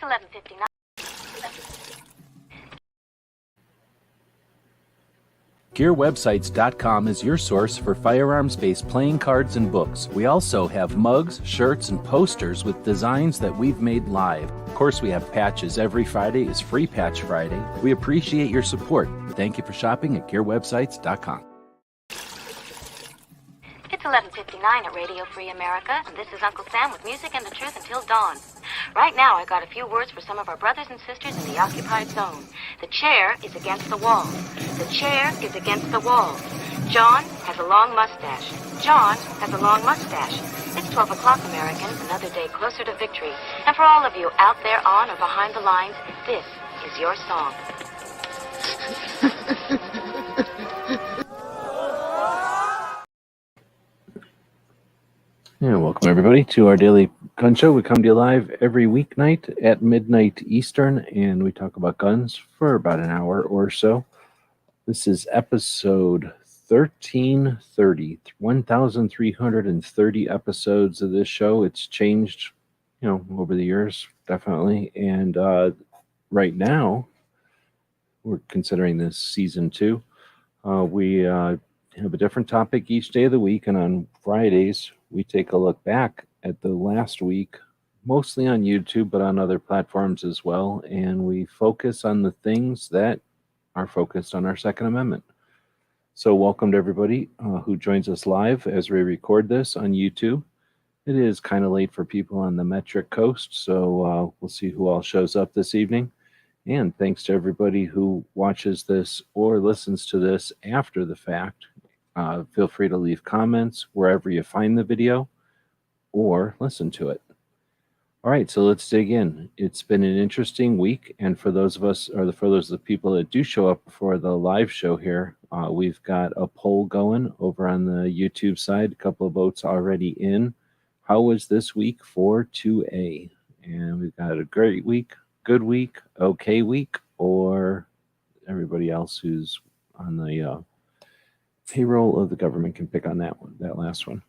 11:59. GearWebsites.com is your source for firearms-based playing cards and books. We also have mugs, shirts, and posters with designs that we've made live. Of course, we have patches. Every Friday is Free Patch Friday. We appreciate your support. Thank you for shopping at GearWebsites.com. It's 11:59 at Radio Free America, and this is Uncle Sam with music and the truth until dawn. Right now, I got a few words for some of our brothers and sisters in the occupied zone. The chair is against the wall. The chair is against the wall. John has a long mustache. John has a long mustache. It's 12 o'clock, Americans, another day closer to victory. And for all of you out there on or behind the lines, this is your song. And welcome everybody to our daily gun show. We come to you live every weeknight at midnight Eastern, and we talk about guns for about an hour or so. This is episode 1330, 1,330 episodes of this show. It's changed, over the years, definitely. And right now, we're considering this season 2. We have a different topic each day of the week, and on Fridays, we take a look back at the last week, mostly on YouTube, but on other platforms as well, and we focus on the things that are focused on our Second Amendment. So welcome to everybody who joins us live as we record this on YouTube. It is kind of late for people on the Metric Coast, so we'll see who all shows up this evening. And thanks to everybody who watches this or listens to this after the fact. Feel free to leave comments wherever you find the video or listen to it. All right, so let's dig in. It's been an interesting week, and for those of us, or for those of the people that do show up for the live show here, we've got a poll going over on the YouTube side, a couple of votes already in. How was this week for 2A? And we've got a great week, good week, okay week, or everybody else who's on the payroll of the government can pick on that one, that last one.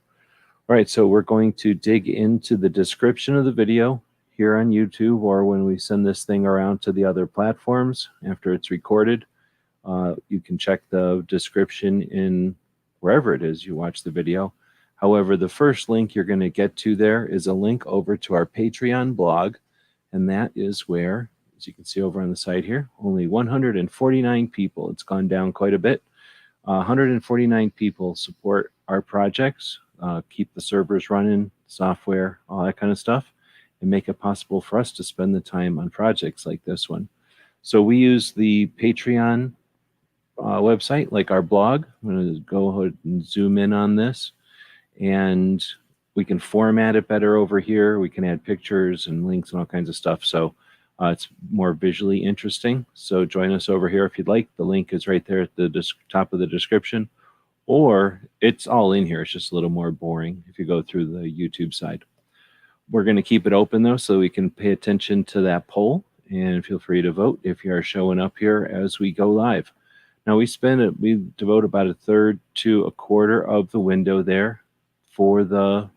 All right, so we're going to dig into the description of the video here on YouTube, or when we send this thing around to the other platforms after it's recorded. You can check the description in wherever it is you watch the video. However, the first link you're going to get to there is a link over to our Patreon blog, and that is where, as you can see over on the side here, only 149 people. It's gone down quite a bit. 149 people support our projects, keep the servers running, software, all that kind of stuff, and make it possible for us to spend the time on projects like this one. So we use the Patreon website, like our blog. I'm going to go ahead and zoom in on this, and we can format it better over here. We can add pictures and links and all kinds of stuff. So it's more visually interesting. So join us over here if you'd like. The link is right there at the top of the description, or it's all in here. It's just a little more boring if you go through the YouTube side. We're going to keep it open though, so we can pay attention to that poll, and feel free to vote if you are showing up here as we go live. Now we devote about a third to a quarter of the window there for the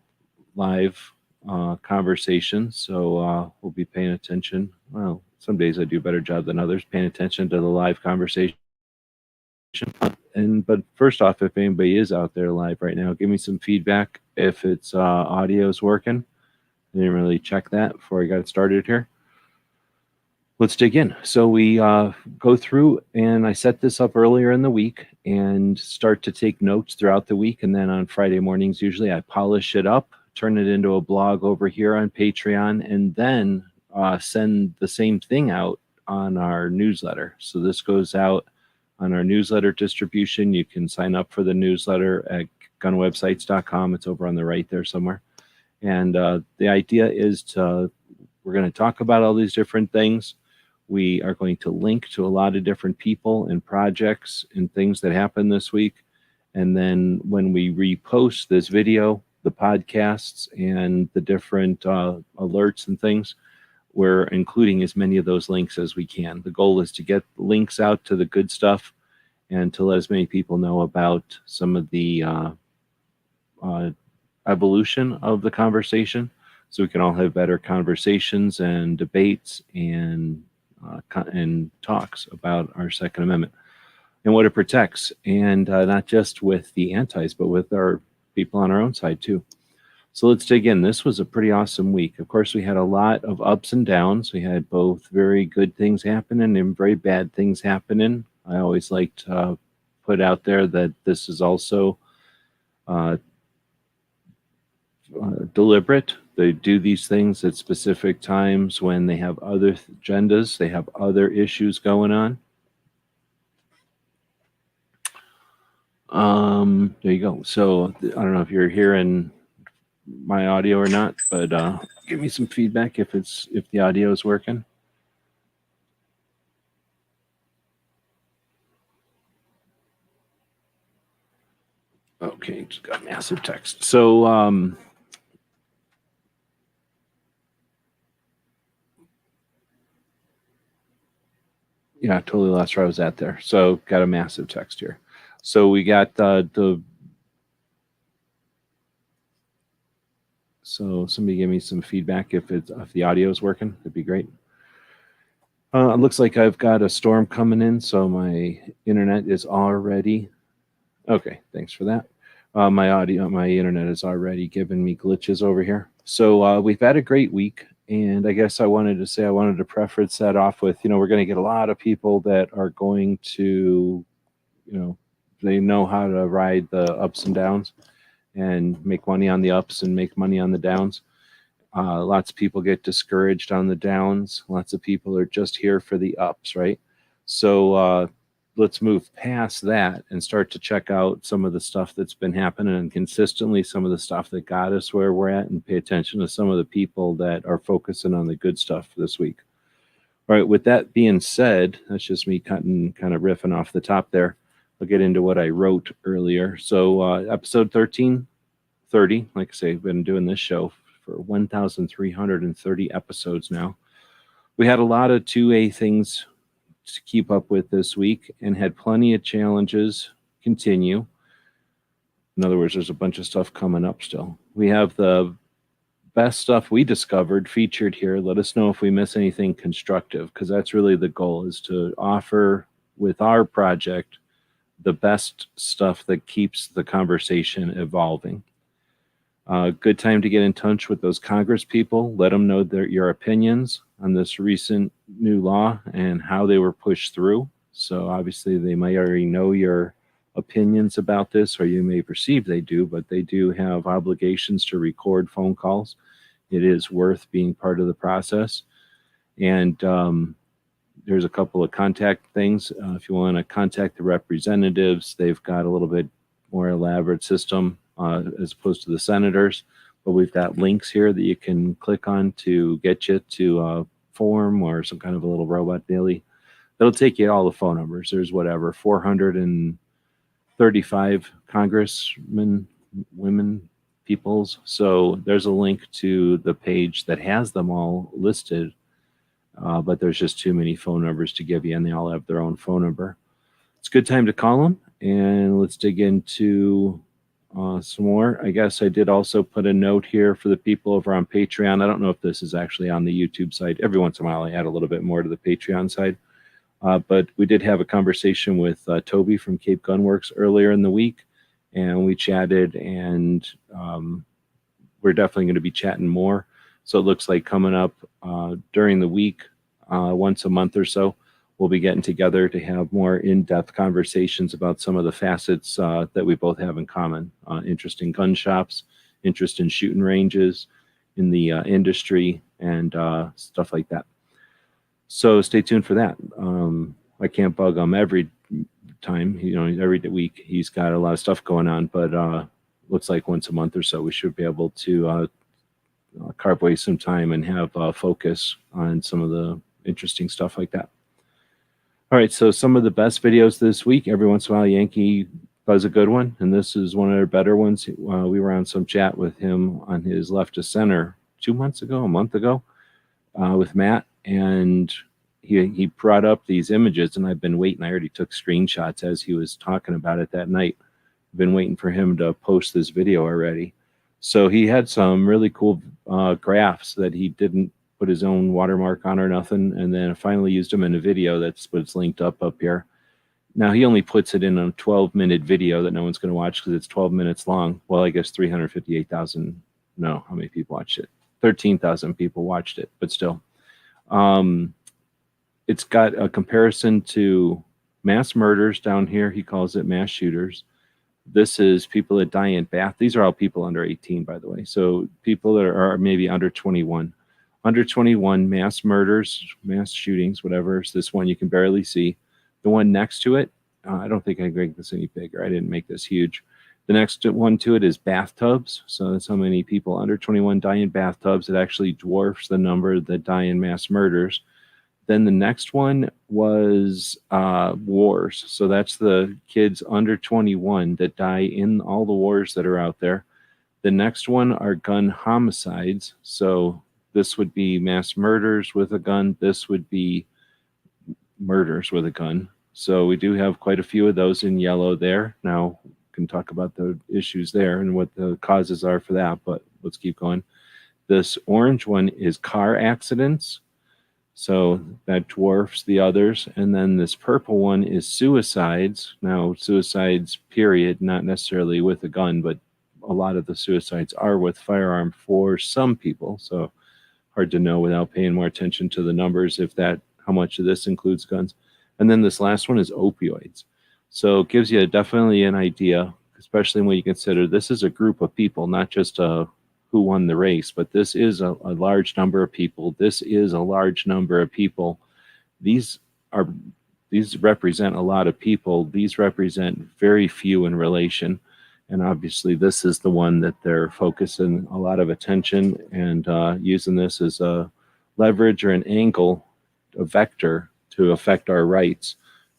live conversation. So we'll be paying attention. Well, some days I do a better job than others paying attention to the live conversation. But first off, if anybody is out there live right now, give me some feedback if it's audio is working. I didn't really check that before I got started here. Let's dig in. So we go through, and I set this up earlier in the week and start to take notes throughout the week. And then on Friday mornings, usually I polish it up, turn it into a blog over here on Patreon, and then send the same thing out on our newsletter. So this goes out on our newsletter distribution. You can sign up for the newsletter at gunwebsites.com. It's over on the right there somewhere. And the idea is we're going to talk about all these different things. We are going to link to a lot of different people and projects and things that happened this week. And then when we repost this video, the podcasts and the different alerts and things, we're including as many of those links as we can. The goal is to get links out to the good stuff and to let as many people know about some of the evolution of the conversation. so we can all have better conversations and debates and talks about our Second Amendment and what it protects, and not just with the antis, but with our people on our own side too. So let's dig in. This was a pretty awesome week. Of course, we had a lot of ups and downs. We had both very good things happening and very bad things happening. I always like to put out there that this is also deliberate. They do these things at specific times when they have other agendas, they have other issues going on. There you go. So I don't know if you're hearing my audio or not, but give me some feedback if the audio is working. Okay, just got massive text. So yeah, totally lost where I was at there. So got a massive text here. So we got so somebody give me some feedback if the audio is working. That'd be great. It looks like I've got a storm coming in, so my internet is already okay. Thanks for that. My internet is already giving me glitches over here. So we've had a great week, and I guess I wanted to preface that off with, we're going to get a lot of people that are going to, they know how to ride the ups and downs and make money on the ups and make money on the downs. Lots of people get discouraged on the downs. Lots of people are just here for the ups, right? So let's move past that and start to check out some of the stuff that's been happening and consistently some of the stuff that got us where we're at, and pay attention to some of the people that are focusing on the good stuff this week. All right, with that being said, that's just me kind of riffing off the top there. I'll get into what I wrote earlier. So episode 1330, like I say, I've been doing this show for 1,330 episodes now. We had a lot of 2A things to keep up with this week and had plenty of challenges continue. In other words, there's a bunch of stuff coming up still. We have the best stuff we discovered featured here. Let us know if we miss anything constructive, because that's really the goal, is to offer with our project the best stuff that keeps the conversation evolving. Good time to get in touch with those Congress people. Let them know your opinions on this recent new law and how they were pushed through. So obviously they might already know your opinions about this, or you may perceive they do, but they do have obligations to record phone calls. It is worth being part of the process. And there's a couple of contact things. If you want to contact the representatives, they've got a little bit more elaborate system as opposed to the senators, but we've got links here that you can click on to get you to a form or some kind of a little robot daily. That'll take you to all the phone numbers. There's 435 congressmen, women, peoples. So there's a link to the page that has them all listed, but there's just too many phone numbers to give you, and they all have their own phone number. It's a good time to call them, and let's dig into some more. I guess I did also put a note here for the people over on Patreon. I don't know if this is actually on the YouTube side. Every once in a while I add a little bit more to the Patreon side. But we did have a conversation with Toby from Cape Gunworks earlier in the week, and we chatted, and we're definitely going to be chatting more. So it looks like coming up during the week, once a month or so, we'll be getting together to have more in-depth conversations about some of the facets that we both have in common. Interest in gun shops, interest in shooting ranges, in the industry, and stuff like that. So stay tuned for that. I can't bug him every time. Every week he's got a lot of stuff going on, but looks like once a month or so we should be able to carve away some time and have focus on some of the interesting stuff like that. All right, so some of the best videos this week. Every once in a while, Yankee does a good one, and this is one of their better ones. We were on some chat with him on his left to center a month ago, with Matt, and he brought up these images, and I've been waiting. I already took screenshots as he was talking about it that night. I've been waiting for him to post this video already. So he had some really cool graphs that he didn't put his own watermark on or nothing, and then finally used them in a video. That's what's linked up here. Now he only puts it in a 12-minute video that no one's going to watch because it's 12 minutes long. Well, I guess 358,000. No, how many people watched it? 13,000 people watched it, but still. It's got a comparison to mass murders down here. He calls it mass shooters. This is people that die in bath. These are all people under 18, by the way. So people that are maybe under 21. Under 21, mass murders, mass shootings, whatever. It's this one you can barely see. The one next to it, I don't think I can make this any bigger. I didn't make this huge. The next one to it is bathtubs. So that's how many people under 21 die in bathtubs. It actually dwarfs the number that die in mass murders. Then the next one was wars. So that's the kids under 21 that die in all the wars that are out there. The next one are gun homicides. So this would be mass murders with a gun. This would be murders with a gun. So we do have quite a few of those in yellow there. Now we can talk about the issues there and what the causes are for that, but let's keep going. This orange one is car accidents. So that dwarfs the others. And then this purple one is suicides. Now, suicides, period, not necessarily with a gun, but a lot of the suicides are with firearm for some people. So hard to know without paying more attention to the numbers if that, how much of this includes guns. And then this last one is opioids. So it gives you definitely an idea, especially when you consider this is a group of people, not just who won the race, but this is a large number of people. This is a large number of people. These represent a lot of people. These represent very few in relation. And obviously this is the one that they're focusing a lot of attention and using this as a leverage or an angle, a vector to affect our rights,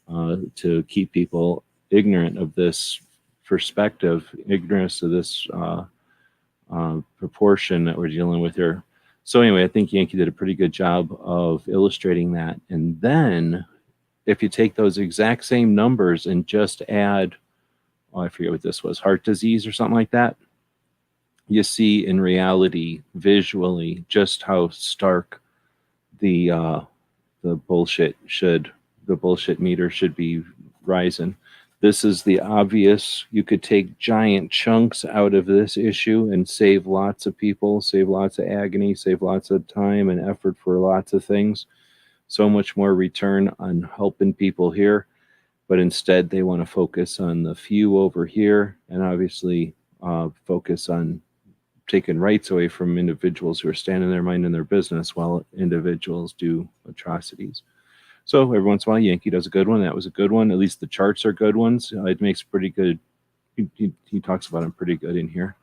to keep people ignorant of this perspective, ignorance of this proportion that we're dealing with here. So anyway, I think Yankee did a pretty good job of illustrating that. And then if you take those exact same numbers and just add, I forget what this was, heart disease or something like that, you see in reality, visually, just how stark the bullshit meter should be rising. This is the obvious. You could take giant chunks out of this issue and save lots of people, save lots of agony, save lots of time and effort for lots of things. So much more return on helping people here. But instead, they want to focus on the few over here and obviously focus on taking rights away from individuals who are standing their mind in their business while individuals do atrocities. So every once in a while, Yankee does a good one. That was a good one. At least the charts are good ones. It makes pretty good. He talks about them pretty good in here.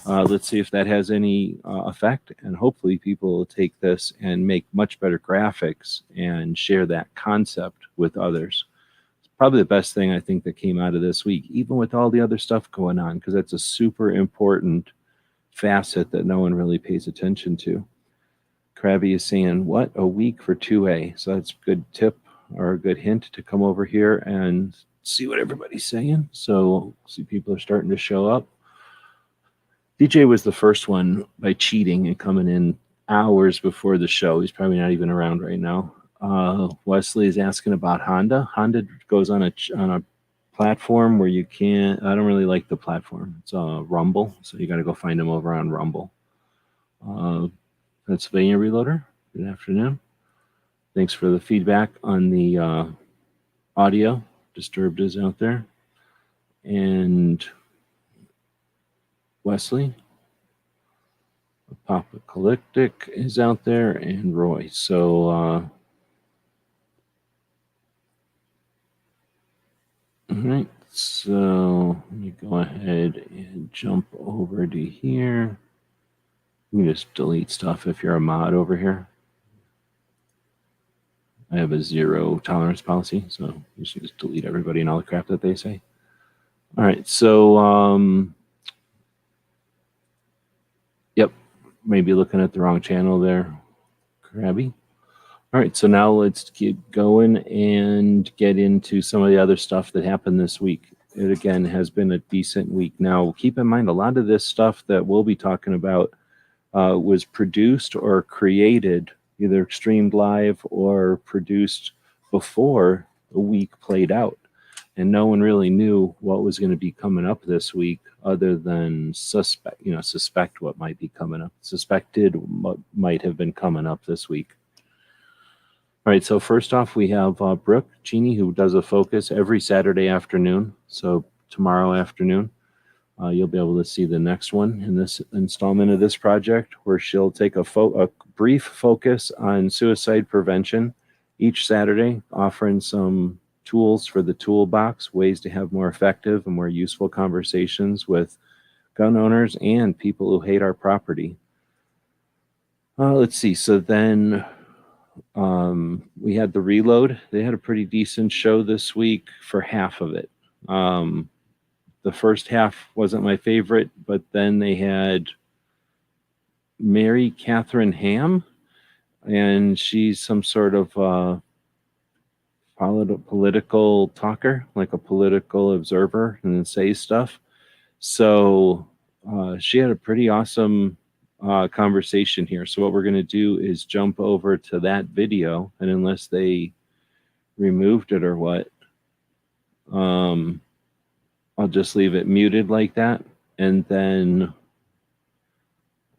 Let's see if that has any effect. And hopefully people will take this and make much better graphics and share that concept with others. It's probably the best thing I think that came out of this week, even with all the other stuff going on, because that's a super important facet that no one really pays attention to. Krabby is saying, what, a week for 2A? So that's a good tip or a good hint to come over here and see what everybody's saying. So see people are starting to show up. DJ was the first one by cheating and coming in hours before the show. He's probably not even around right now. Wesley is asking about Honda. Honda goes on a platform where you can't, I don't really like the platform. It's Rumble, so you got to go find them over on Rumble. Pennsylvania Reloader, good afternoon. Thanks for the feedback on the audio. Disturbed is out there. And Wesley, Apocalyptic is out there, and Roy. So all right, so let me go ahead and jump over to here. You can just delete stuff if you're a mod over here. I have a 0 tolerance policy, so you should just delete everybody and all the crap that they say. All right, so yep, maybe looking at the wrong channel there, Krabby. All right, so now let's keep going and get into some of the other stuff that happened this week. it again has been a decent week. Now, keep in mind, a lot of this stuff that we'll be talking about was produced or created, either streamed live or produced before the week played out. And no one really knew what was going to be coming up this week other than suspect what might be coming up, suspected what might have been coming up this week. All right, so first off, we have Brooke Cheney, who does a focus every Saturday afternoon. So tomorrow afternoon, you'll be able to see the next one in this installment of this project, where she'll take a brief focus on suicide prevention each Saturday, offering some tools for the toolbox, ways to have more effective and more useful conversations with gun owners and people who hate our property. Let's see. So then we had the Reload. They had a pretty decent show this week for half of it. The first half wasn't my favorite, but then they had Mary Catherine Ham, and she's some sort of political talker, like a political observer, and then says stuff. So she had a pretty awesome conversation here. So what we're going to do is jump over to that video, and unless they removed it or what, I'll just leave it muted like that. And then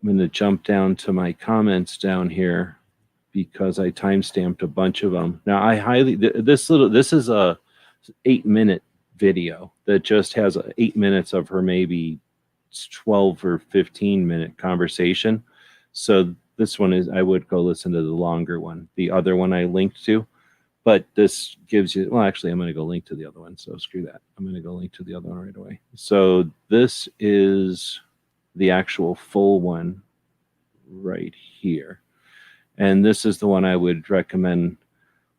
I'm going to jump down to my comments down here because I timestamped a bunch of them. Now this is a 8-minute video that just has 8 minutes of her maybe 12 or 15-minute conversation. So this one is, I would go listen to the longer one. The other one I linked to, but this gives you, well, actually I'm going to go link to the other one. So screw that. I'm going to go link to the other one right away. So this is the actual full one right here. And this is the one I would recommend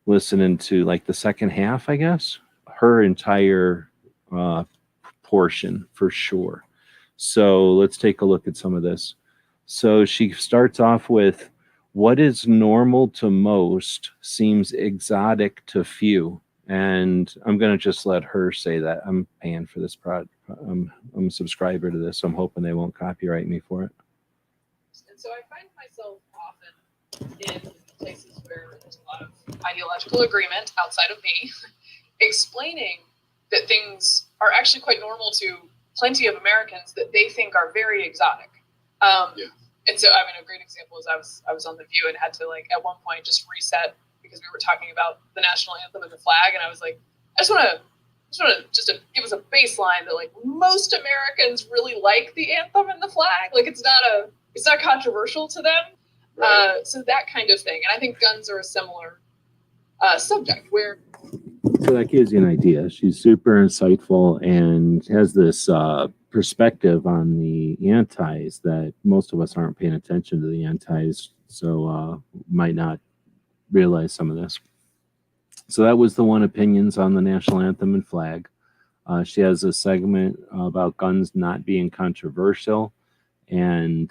listening to, like the second half, I guess, her entire portion for sure. So let's take a look at some of this. So she starts off with, what is normal to most seems exotic to few. And I'm going to just let her say that. I'm paying for this product. I'm a subscriber to this, so I'm hoping they won't copyright me for it. And so I find myself often in places where there's a lot of ideological agreement outside of me, explaining that things are actually quite normal to plenty of Americans that they think are very exotic. And so, I mean, a great example is I was on The View and had to, like, at one point just reset because we were talking about the national anthem and the flag, and I was like, I just want to give us a baseline that, like, most Americans really like the anthem and the flag. Like, it's not controversial to them. Right. So that kind of thing, and I think guns are a similar subject where. So that gives you an idea. She's super insightful and has this perspective on the antis that most of us aren't paying attention to the antis, so might not realize some of this. So that was the one, opinions on the national anthem and flag. She has a segment about guns not being controversial and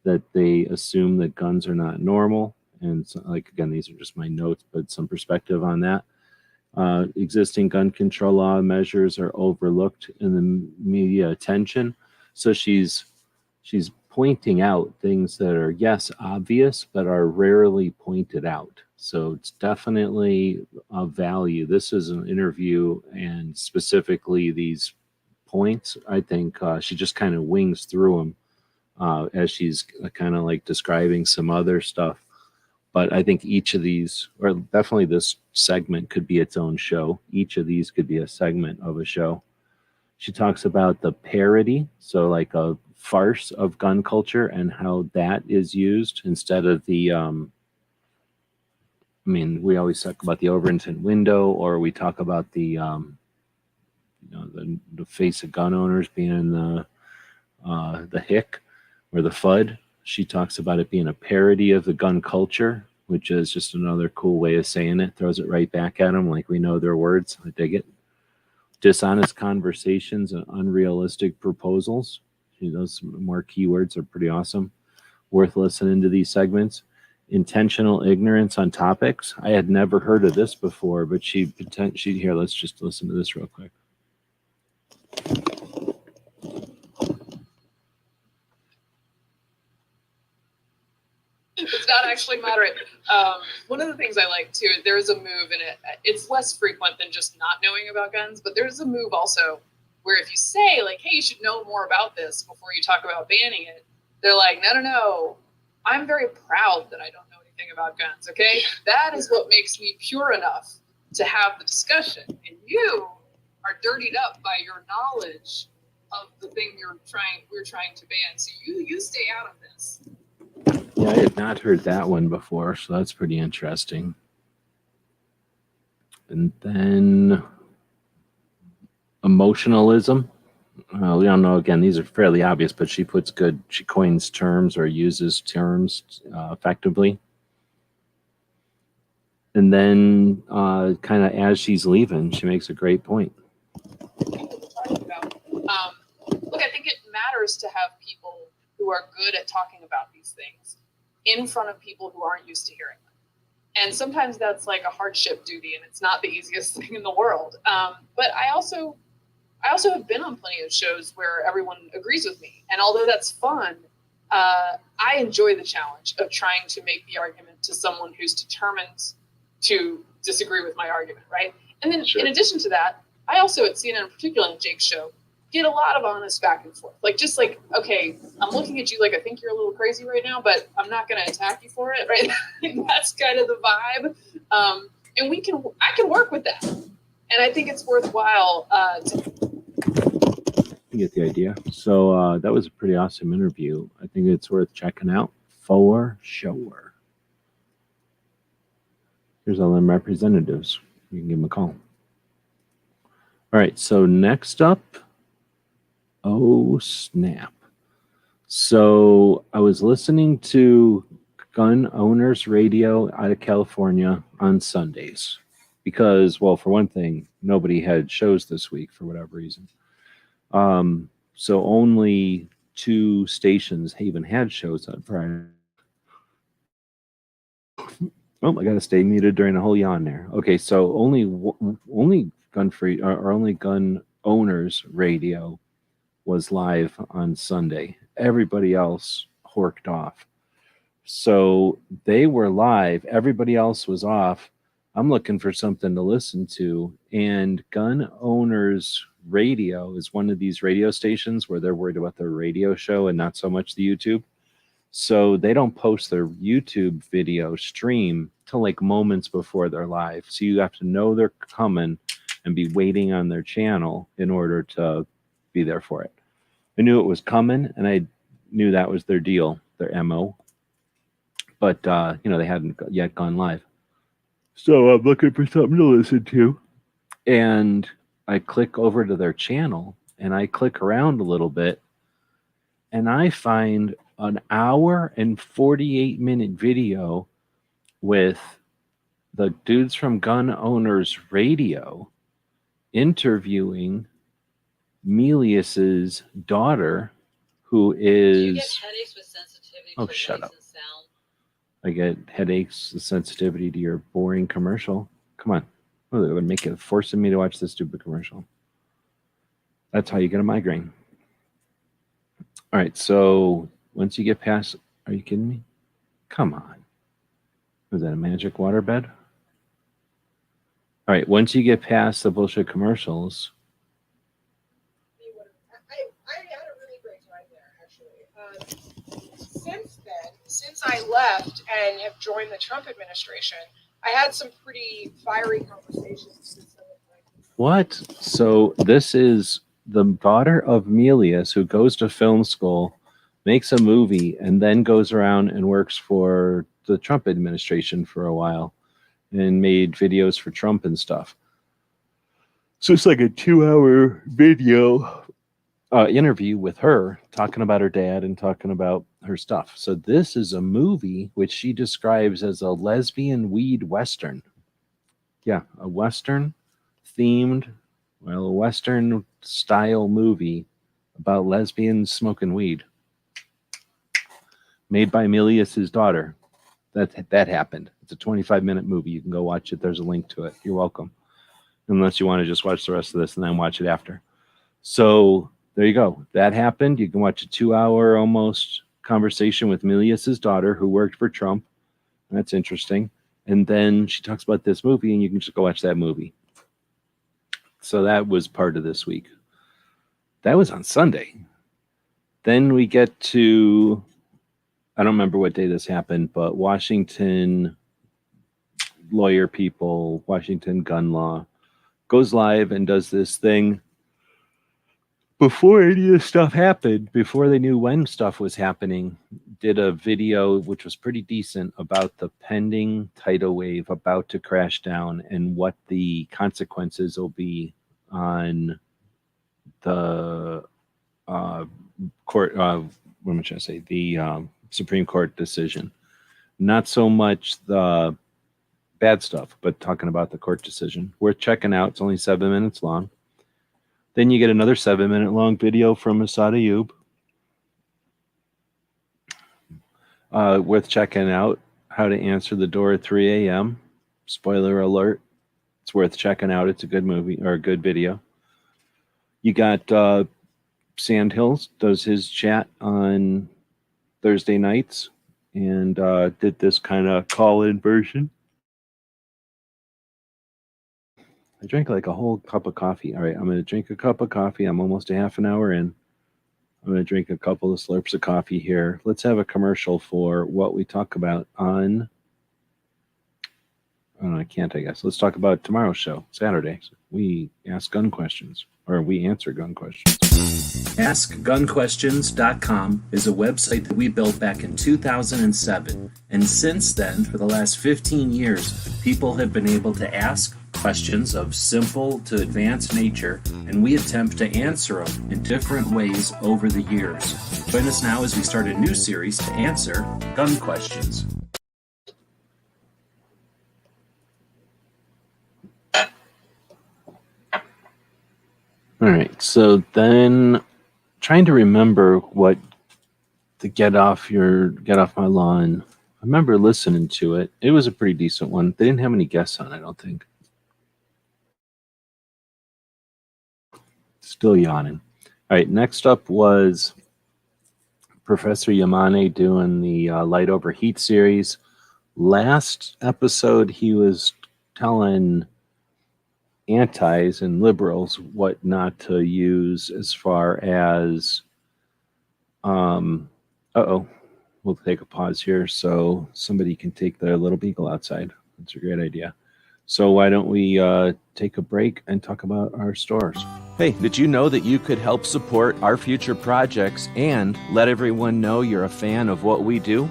that they assume that guns are not normal. And so, like, again, these are just my notes, but some perspective on that. Existing gun control law measures are overlooked in the media attention. So she's pointing out things that are, yes, obvious, but are rarely pointed out. So it's definitely of value. This is an interview, and specifically these points, I think she just kind of wings through them as she's kind of like describing some other stuff. But I think each of these, or definitely this segment, could be its own show. Each of these could be a segment of a show. She talks about the parody, so like a farce of gun culture and how that is used instead of the, I mean, we always talk about the Overton window, or we talk about the, the face of gun owners being the hick or the FUD. She talks about it being a parody of the gun culture, which is just another cool way of saying it. Throws it right back at them like we know their words. I dig it. Dishonest conversations and unrealistic proposals. Those more keywords are pretty awesome. Worth listening to these segments. Intentional ignorance on topics. I had never heard of this before, but she here, let's just listen to this real quick. It's not actually moderate. One of the things I like too, there's a move, and it's less frequent than just not knowing about guns, but there's a move also where if you say like, hey, you should know more about this before you talk about banning it, they're like, no, I'm very proud that I don't know anything about guns, okay? That is what makes me pure enough to have the discussion, and you are dirtied up by your knowledge of the thing we're trying to ban, so you stay out of this. Yeah, I had not heard that one before, so that's pretty interesting. And then emotionalism. We don't know. Again, these are fairly obvious, but she coins terms or uses terms effectively. And then kind of as she's leaving, she makes a great point. Look, I think it matters to have people who are good at talking about these things in front of people who aren't used to hearing them. And sometimes that's like a hardship duty, and it's not the easiest thing in the world. But I also have been on plenty of shows where everyone agrees with me. And although that's fun, I enjoy the challenge of trying to make the argument to someone who's determined to disagree with my argument, right? And then in addition to that, I also at CNN, particularly on Jake's show, get a lot of honest back and forth. Like, just like, okay, I'm looking at you like I think you're a little crazy right now, but I'm not going to attack you for it, right? That's kind of the vibe. And I can work with that. And I think it's worthwhile You get the idea. So that was a pretty awesome interview. I think it's worth checking out for sure. Here's all them representatives. You can give them a call. All right, so next up, oh snap. So I was listening to Gun Owners Radio out of California on Sundays because, well, for one thing, nobody had shows this week for whatever reason. So only 2 stations even had shows on Friday. Oh, I got to stay muted during the whole yawn there. Okay, so only Gun Owners Radio was live on Sunday. Everybody else horked off. So they were live. Everybody else was off. I'm looking for something to listen to. And Gun Owners Radio is one of these radio stations where they're worried about their radio show and not so much the YouTube. So they don't post their YouTube video stream till like moments before they're live. So you have to know they're coming and be waiting on their channel in order to be there for it. I knew it was coming, and I knew that was their deal, their MO. But, they hadn't yet gone live. So I'm looking for something to listen to. And I click over to their channel, and I click around a little bit, and I find an hour and 48-minute video with the dudes from Gun Owners Radio interviewing Melius's daughter, who is... Do you get headaches with sensitivity to shut up. noise and sound? I get headaches, sensitivity to your boring commercial. Come on. Oh, they would forcing me to watch this stupid commercial. That's how you get a migraine. All right, so once you get past... Are you kidding me? Come on. Was that a magic waterbed? All right, once you get past the bullshit commercials... I had a really great time there, actually. Since I left and have joined the Trump administration, I had some pretty fiery conversations with some of my... What? So this is the daughter of Melius, who goes to film school, makes a movie, and then goes around and works for the Trump administration for a while and made videos for Trump and stuff. So it's like a 2-hour video interview with her talking about her dad and talking about her stuff. So this is a movie which she describes as a lesbian weed Western. Yeah, a Western themed, well, a Western style movie about lesbians smoking weed. Made by Melius's daughter. That happened. It's a 25-minute movie. You can go watch it. There's a link to it. You're welcome. Unless you want to just watch the rest of this and then watch it after. So there you go. That happened. You can watch a 2-hour almost conversation with Milius's daughter who worked for Trump. That's interesting. And then she talks about this movie, and you can just go watch that movie. So that was part of this week. That was on Sunday. Then we get to, I don't remember what day this happened, but Washington lawyer people, Washington gun law, goes live and does this thing before any of this stuff happened, before they knew when stuff was happening, did a video which was pretty decent about the pending tidal wave about to crash down and what the consequences will be on the court, what should I say, the Supreme Court decision. Not so much the bad stuff, but talking about the court decision. Worth checking out. It's only 7 minutes long. Then you get another 7-minute long video from Asad Ayub. Worth checking out. How to answer the door at 3 a.m. Spoiler alert. It's worth checking out. It's a good movie or a good video. You got Sandhills does his chat on Thursday nights and did this kind of call-in version. I drank like a whole cup of coffee. All right, I'm going to drink a cup of coffee. I'm almost a half an hour in. I'm going to drink a couple of slurps of coffee here. Let's have a commercial for what we talk about on... Oh, no, I can't, I guess. Let's talk about tomorrow's show, Saturday. We ask gun questions, or we answer gun questions. AskGunQuestions.com is a website that we built back in 2007. And since then, for the last 15 years, people have been able to ask questions of simple to advanced nature, and we attempt to answer them in different ways over the years. Join us now as we start a new series to answer gun questions. All right, so then trying to remember what the get off my lawn. I remember listening to it. It was a pretty decent one. They didn't have any guests on, I don't think. Still yawning. All right, next up was Professor Yamane doing the Light Over Heat series. Last episode, he was telling antis and liberals what not to use as far as we'll take a pause here so somebody can take their little beagle outside. That's a great idea. So why don't we take a break and talk about our stores? Hey, did you know that you could help support our future projects and let everyone know you're a fan of what we do?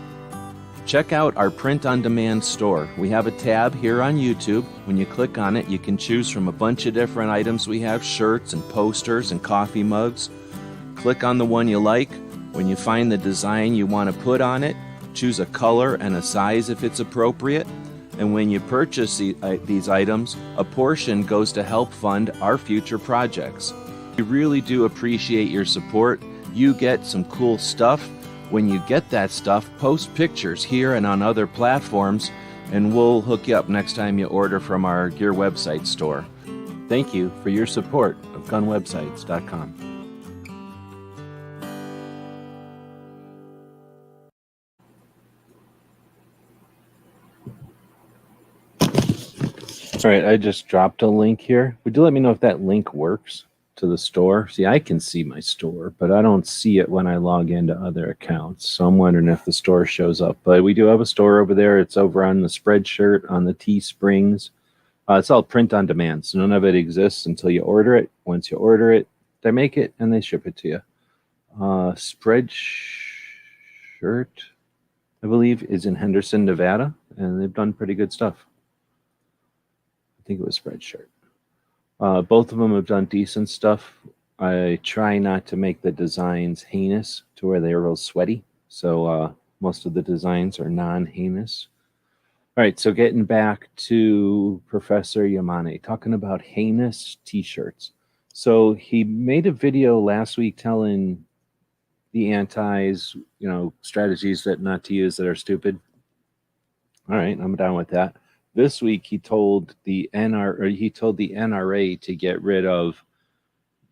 Check out our print-on-demand store. We have a tab here on YouTube. When you click on it, you can choose from a bunch of different items we have, shirts and posters and coffee mugs. Click on the one you like. When you find the design you want to put on it, choose a color and a size if it's appropriate. And when you purchase these items, a portion goes to help fund our future projects. We really do appreciate your support. You get some cool stuff. When you get that stuff, post pictures here and on other platforms, and we'll hook you up next time you order from our Gear website store. Thank you for your support of gunwebsites.com. All right, I just dropped a link here. Would you let me know if that link works to the store? See, I can see my store, but I don't see it when I log into other accounts. So I'm wondering if the store shows up. But we do have a store over there. It's over on the Spreadshirt, on the Teesprings. It's all print on demand, so none of it exists until you order it. Once you order it, they make it and they ship it to you. Spreadshirt, I believe, is in Henderson, Nevada, and they've done pretty good stuff. I think it was Spreadshirt. Both of them have done decent stuff. I try not to make the designs heinous to where they're real sweaty. So most of the designs are non-heinous. All right, so getting back to Professor Yamane, talking about heinous t-shirts. So he made a video last week telling the antis, strategies that not to use that are stupid. All right, I'm down with that. This week he told the NRA to get rid of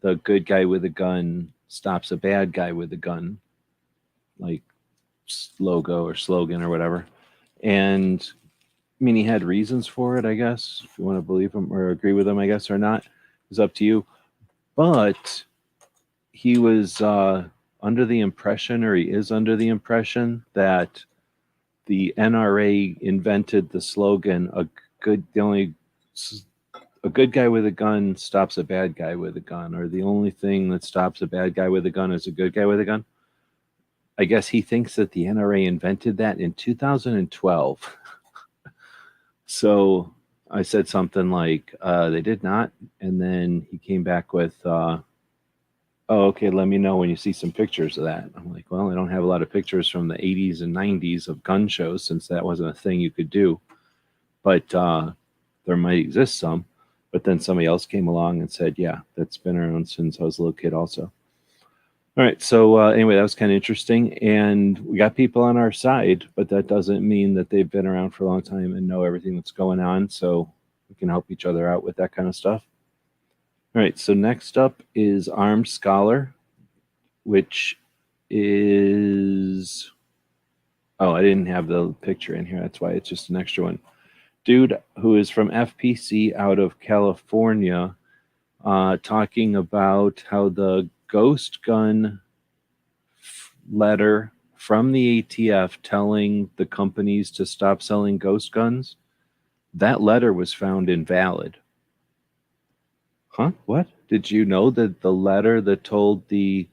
the good guy with a gun stops a bad guy with a gun, like logo or slogan or whatever. And I mean, he had reasons for it, I guess. If you want to believe him or agree with him, I guess, or not, it's up to you. But he was under the impression, or he is under the impression, that the NRA invented the slogan, a good guy with a gun stops a bad guy with a gun, or the only thing that stops a bad guy with a gun is a good guy with a gun. I guess he thinks that the NRA invented that in 2012. So I said something like, they did not. And then he came back with, oh, okay, let me know when you see some pictures of that. I'm like, well, I don't have a lot of pictures from the 80s and 90s of gun shows, since that wasn't a thing you could do. But there might exist some. But then somebody else came along and said, yeah, that's been around since I was a little kid also. All right. So anyway, that was kind of interesting. And we got people on our side, but that doesn't mean that they've been around for a long time and know everything that's going on. So we can help each other out with that kind of stuff. All right. So next up is Armed Scholar, which is... Oh, I didn't have the picture in here. That's why it's just an extra one. Dude who is from FPC out of California, talking about how the ghost gun letter from the ATF telling the companies to stop selling ghost guns, that letter was found invalid. Huh? What? Did you know that the letter that told the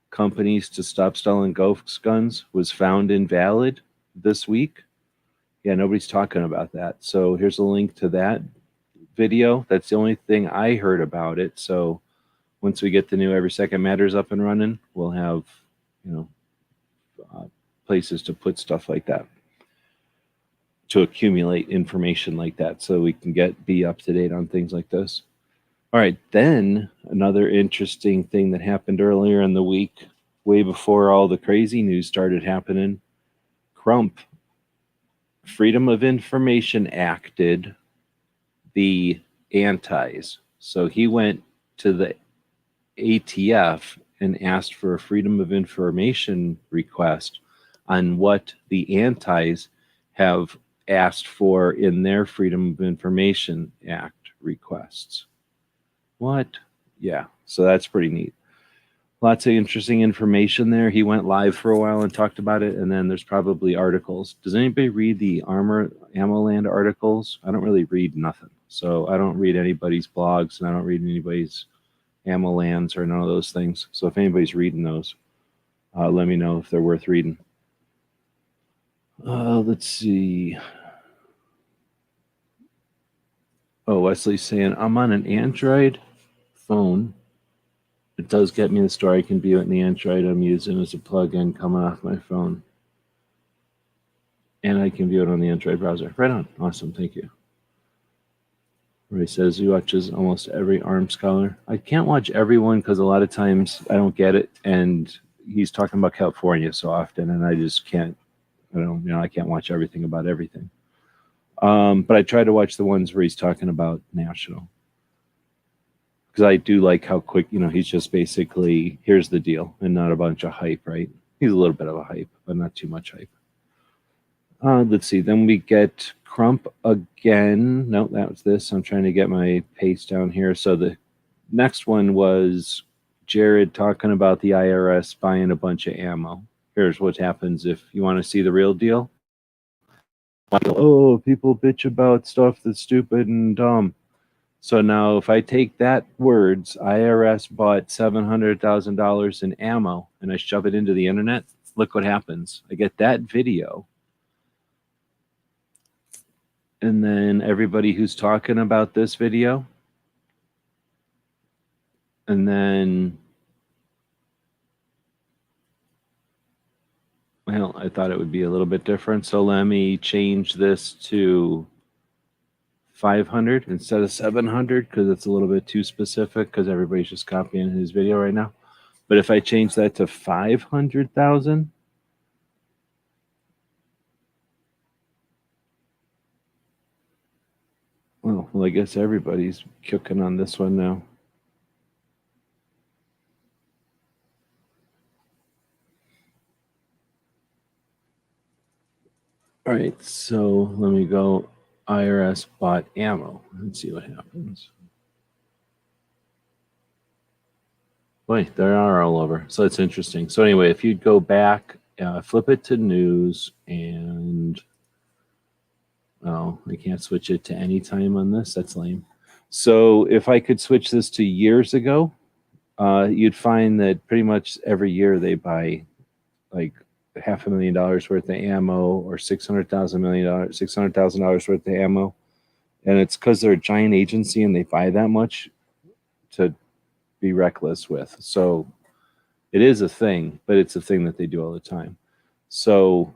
companies to stop selling ghost guns was found invalid this week? Yeah, nobody's talking about that. So here's a link to that video. That's the only thing I heard about it. So once we get the new Every Second Matters up and running, we'll have, places to put stuff like that, to accumulate information like that, so we can be up to date on things like this. All right, then another interesting thing that happened earlier in the week, way before all the crazy news started happening. Crump Freedom of Information acted the antis. So he went to the ATF and asked for a Freedom of Information request on what the antis have asked for in their Freedom of Information Act requests. What? Yeah, so that's pretty neat. Lots of interesting information there. He went live for a while and talked about it, and then there's probably articles. Does anybody read the Ammo Land articles? I don't really read nothing. So I don't read anybody's blogs, and I don't read anybody's Ammo Lands or none of those things. So if anybody's reading those, let me know if they're worth reading. Let's see. Oh, Wesley's saying, I'm on an Android phone. It does get me the store. I can view it in the Android I'm using as a plug-in coming off my phone. And I can view it on the Android browser. Right on. Awesome. Thank you. Ray says he watches almost every Armed Scholar. I can't watch everyone because a lot of times I don't get it. And he's talking about California so often, and I just can't, I can't watch everything about everything. But I try to watch the ones where he's talking about national. Because I do like how quick, he's just basically, here's the deal, and not a bunch of hype, right? He's a little bit of a hype, but not too much hype. Let's see. Then we get Crump again. No, that was this. I'm trying to get my paste down here. So the next one was Jared talking about the IRS buying a bunch of ammo. Here's what happens if you want to see the real deal. Oh, people bitch about stuff that's stupid and dumb. So now if I take that words, IRS bought $700,000 in ammo, and I shove it into the internet, look what happens. I get that video. And then everybody who's talking about this video. And then, well, I thought it would be a little bit different. So let me change this to 500 instead of 700 because it's a little bit too specific because everybody's just copying his video right now. But if I change that to 500,000, well, I guess everybody's cooking on this one now. All right, so let me go IRS bought ammo. Let's see what happens. Boy, there are all over. So it's interesting. So anyway, if you'd go back, flip it to news, and oh, I can't switch it to any time on this. That's lame. So if I could switch this to years ago, you'd find that pretty much every year they buy like $500,000 worth of ammo or $600,000 worth of ammo, and it's because they're a giant agency and they buy that much to be reckless with. So it is a thing, but it's a thing that they do all the time. So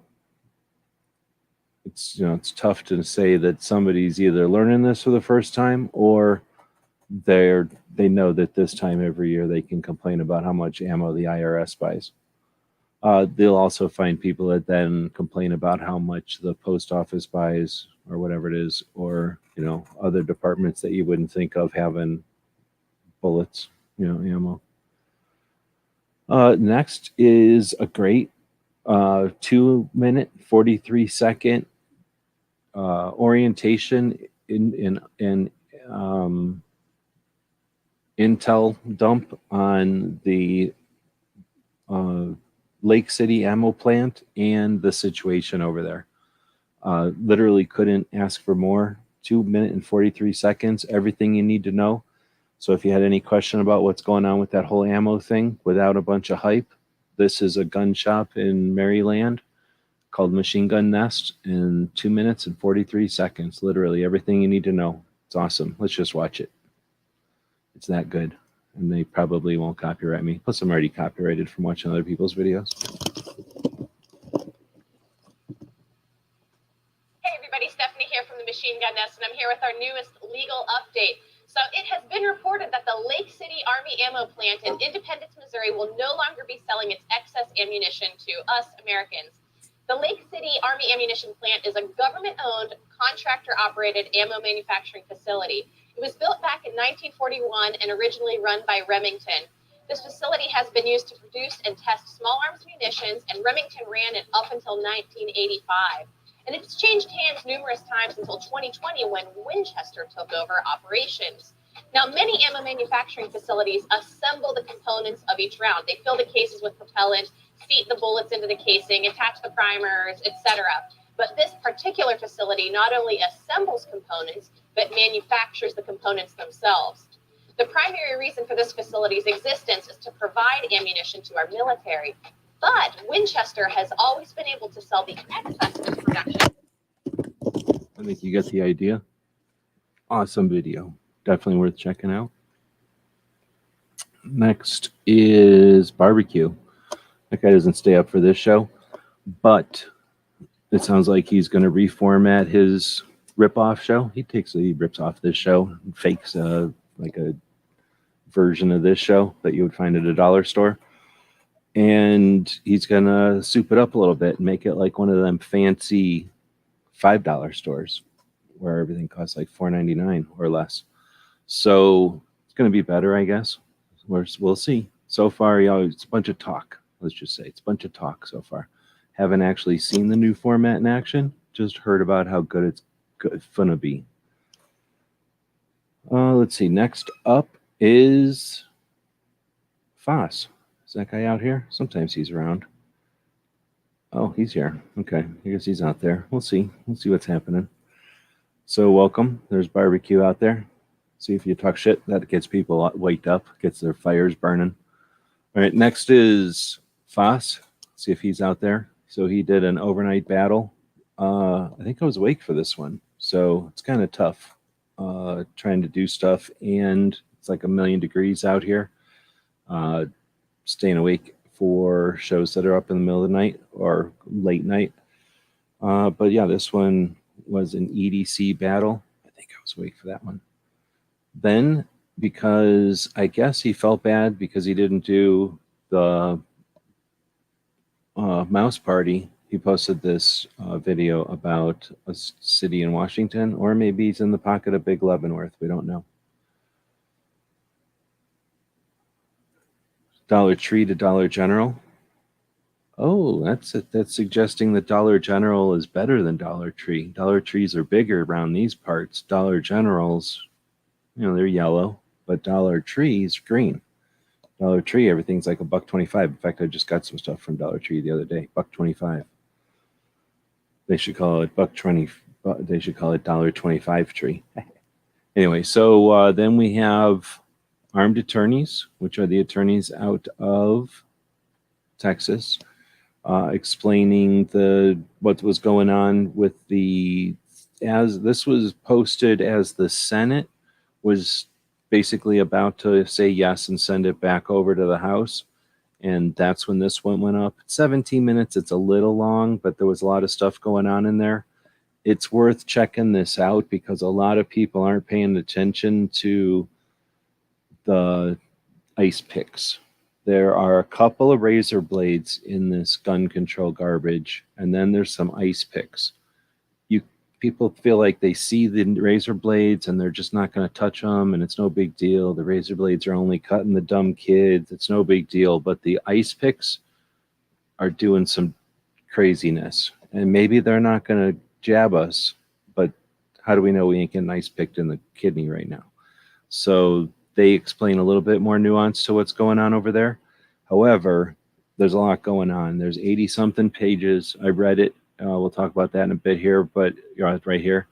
it's it's tough to say that somebody's either learning this for the first time or they know that this time every year they can complain about how much ammo the IRS buys. They'll also find people that then complain about how much the post office buys or whatever it is, or other departments that you wouldn't think of having bullets, ammo. Next is a great 2-minute 43-second orientation in intel dump on the Lake City ammo plant and the situation over there. Literally couldn't ask for more. 2-minute and 43 seconds, everything you need to know. So if you had any question about what's going on with that whole ammo thing without a bunch of hype, this is a gun shop in Maryland called Machine Gun Nest in 2 minutes and 43 seconds. Literally everything you need to know. It's awesome. Let's just watch it. It's that good. And they probably won't copyright me. Plus, I'm already copyrighted from watching other people's videos. Hey everybody, Stephanie here from the Machine Gun Nest, and I'm here with our newest legal update. So it has been reported that the Lake City Army Ammo Plant in Independence, Missouri will no longer be selling its excess ammunition to us Americans. The Lake City Army Ammunition Plant is a government-owned, contractor-operated ammo manufacturing facility. It was built back in 1941 and originally run by Remington. This facility has been used to produce and test small arms munitions, and Remington ran it up until 1985. And it's changed hands numerous times until 2020 when Winchester took over operations. Now, many ammo manufacturing facilities assemble the components of each round. They fill the cases with propellant, seat the bullets into the casing, attach the primers, etc. But this particular facility not only assembles components, but manufactures the components themselves. The primary reason for this facility's existence is to provide ammunition to our military. But Winchester has always been able to sell the excess of this production. I think you get the idea. Awesome video. Definitely worth checking out. Next is barbecue. That guy doesn't stay up for this show, but it sounds like he's going to reformat his rip-off show. He rips off this show and fakes like a version of this show that you would find at a dollar store. And he's going to soup it up a little bit and make it like one of them fancy $5 stores where everything costs like $4.99 or less. So it's going to be better, I guess. We'll see. So far, it's a bunch of talk. Let's just say it's a bunch of talk so far. Haven't actually seen the new format in action. Just heard about how good it's going to be. Let's see. Next up is Foss. Is that guy out here? Sometimes he's around. Oh, he's here. Okay. I guess he's out there. We'll see. We'll see what's happening. So welcome. There's barbecue out there. See if you talk shit. That gets people waked up, gets their fires burning. All right. Next is Foss. See if he's out there. So he did an overnight battle. I think I was awake for this one. So it's kind of tough trying to do stuff. And it's like 1,000,000 degrees out here. Staying awake for shows that are up in the middle of the night or late night. But yeah, this one was an EDC battle. I think I was awake for that one. Then, because I guess he felt bad because he didn't do the mouse party, he posted this video about a city in Washington, or maybe he's in the pocket of Big Leavenworth. We don't know. Dollar Tree to Dollar General. Oh, that's suggesting that Dollar General is better than Dollar Tree. Dollar Trees are bigger around these parts. Dollar Generals, they're yellow, but Dollar Tree's green. Dollar Tree, everything's like $1.25. In fact, I just got some stuff from Dollar Tree the other day. $1.25. They should call it $1.20. They should call it $1.25 tree. Anyway, so then we have armed attorneys, which are the attorneys out of Texas, explaining what was going on with as this was posted as the Senate was basically about to say yes and send it back over to the House. And that's when this one went up. 17 minutes, it's a little long, but there was a lot of stuff going on in there. It's worth checking this out because a lot of people aren't paying attention to the ice picks. There are a couple of razor blades in this gun control garbage, and then there's some ice picks. People feel like they see the razor blades and they're just not going to touch them, and it's no big deal. The razor blades are only cutting the dumb kids. It's no big deal. But the ice picks are doing some craziness, and maybe they're not going to jab us, but how do we know we ain't getting ice picked in the kidney right now? So they explain a little bit more nuance to what's going on over there. However, there's a lot going on. There's 80 something pages. I read it. We'll talk about that in a bit here, but right here,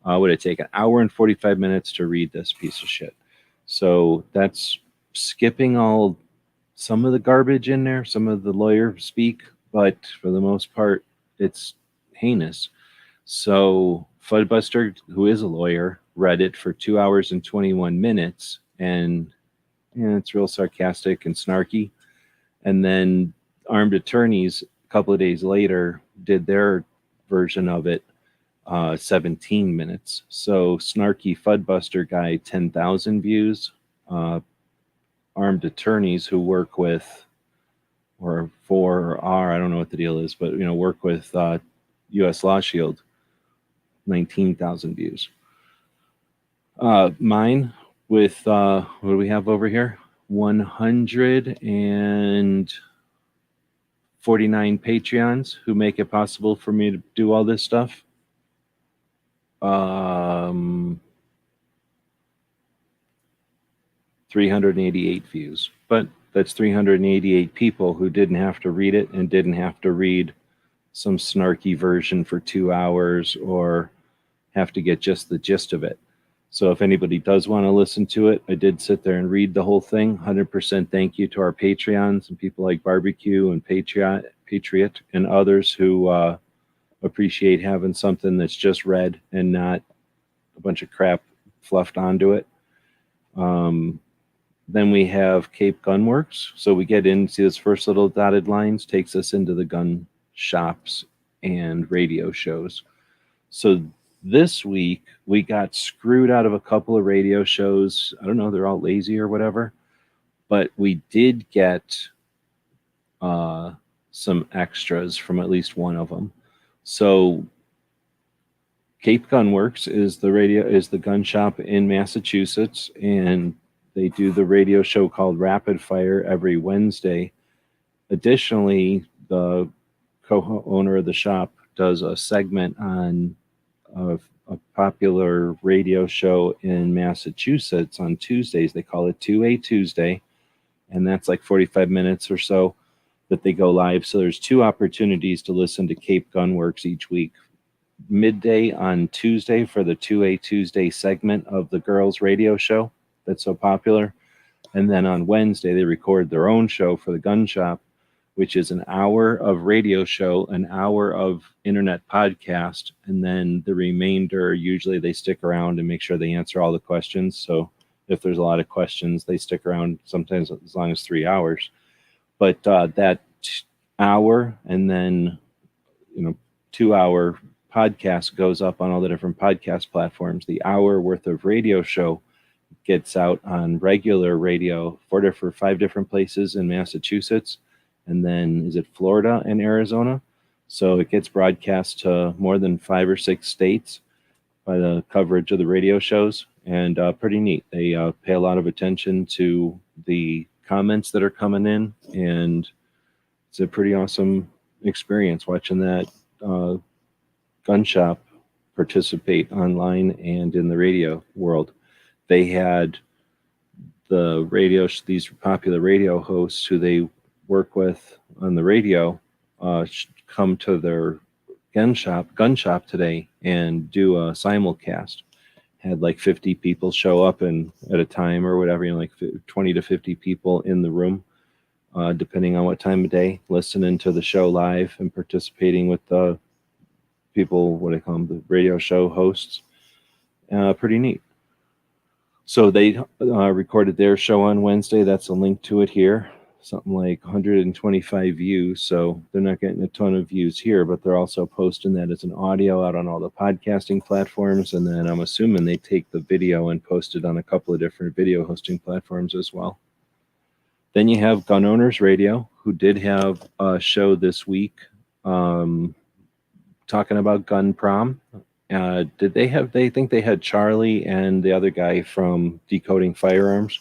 would it take an hour and 45 minutes to read this piece of shit? So that's skipping some of the garbage in there, some of the lawyer speak, but for the most part, it's heinous. So Fudbuster, who is a lawyer, read it for 2 hours and 21 minutes, and it's real sarcastic and snarky. And then armed attorneys a couple of days later did their version of it, 17 minutes. So snarky Fudbuster guy, 10,000 views. Armed attorneys who work with, or for I don't know what the deal is, but work with U.S. Law Shield, 19,000 views. Mine with what do we have over here? 149 Patreons who make it possible for me to do all this stuff. 388 views, but that's 388 people who didn't have to read it and didn't have to read some snarky version for 2 hours or have to get just the gist of it. So if anybody does want to listen to it, I did sit there and read the whole thing. 100% thank you to our Patreons and people like Barbecue and Patriot and others who appreciate having something that's just read and not a bunch of crap fluffed onto it. Then we have Cape Gunworks. So we get in, see this first little dotted lines takes us into the gun shops and radio shows. So this week we got screwed out of a couple of radio shows. I don't know, they're all lazy or whatever, but we did get some extras from at least one of them. So Cape Gunworks is the gun shop in Massachusetts, and they do the radio show called Rapid Fire every Wednesday. Additionally, the co-owner of the shop does a segment on a popular radio show in Massachusetts on Tuesdays. They call it 2A Tuesday, and that's like 45 minutes or so that they go live. So there's two opportunities to listen to Cape Gunworks each week. Midday on Tuesday for the 2A Tuesday segment of the girls' radio show that's so popular. And then on Wednesday, they record their own show for the gun shop, which is an hour of radio show, an hour of internet podcast, and then the remainder, usually they stick around and make sure they answer all the questions. So if there's a lot of questions, they stick around sometimes as long as 3 hours. But that hour and then 2 hour podcast goes up on all the different podcast platforms. The hour worth of radio show gets out on regular radio, 5 different places in Massachusetts, and then is it Florida and Arizona? So it gets broadcast to more than 5 or 6 states by the coverage of the radio shows, and pretty neat. They pay a lot of attention to the comments that are coming in, and it's a pretty awesome experience watching that gun shop participate online and in the radio world. They had these popular radio hosts who they work with on the radio come to their gun shop today and do a simulcast. Had like 50 people show up and at a time or whatever, like 20 to 50 people in the room, depending on what time of day, listening to the show live and participating with the people, what do they call them, the radio show hosts. Pretty neat. So they recorded their show on Wednesday. That's a link to it here. Something like 125 views. So they're not getting a ton of views here, but they're also posting that as an audio out on all the podcasting platforms. And then I'm assuming they take the video and post it on a couple of different video hosting platforms as well. Then you have Gun Owners Radio, who did have a show this week talking about gun prom. They think they had Charlie and the other guy from Decoding Firearms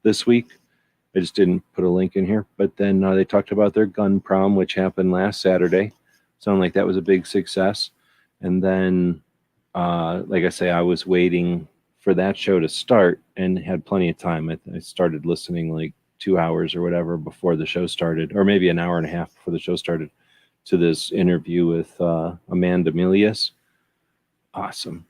this week. I just didn't put a link in here. But then they talked about their gun prom, which happened last Saturday. Sounded like that was a big success. And then, like I say, I was waiting for that show to start and had plenty of time. I started listening like 2 hours or whatever before the show started, or maybe an hour and a half before the show started, to this interview with Amanda Milius. Awesome.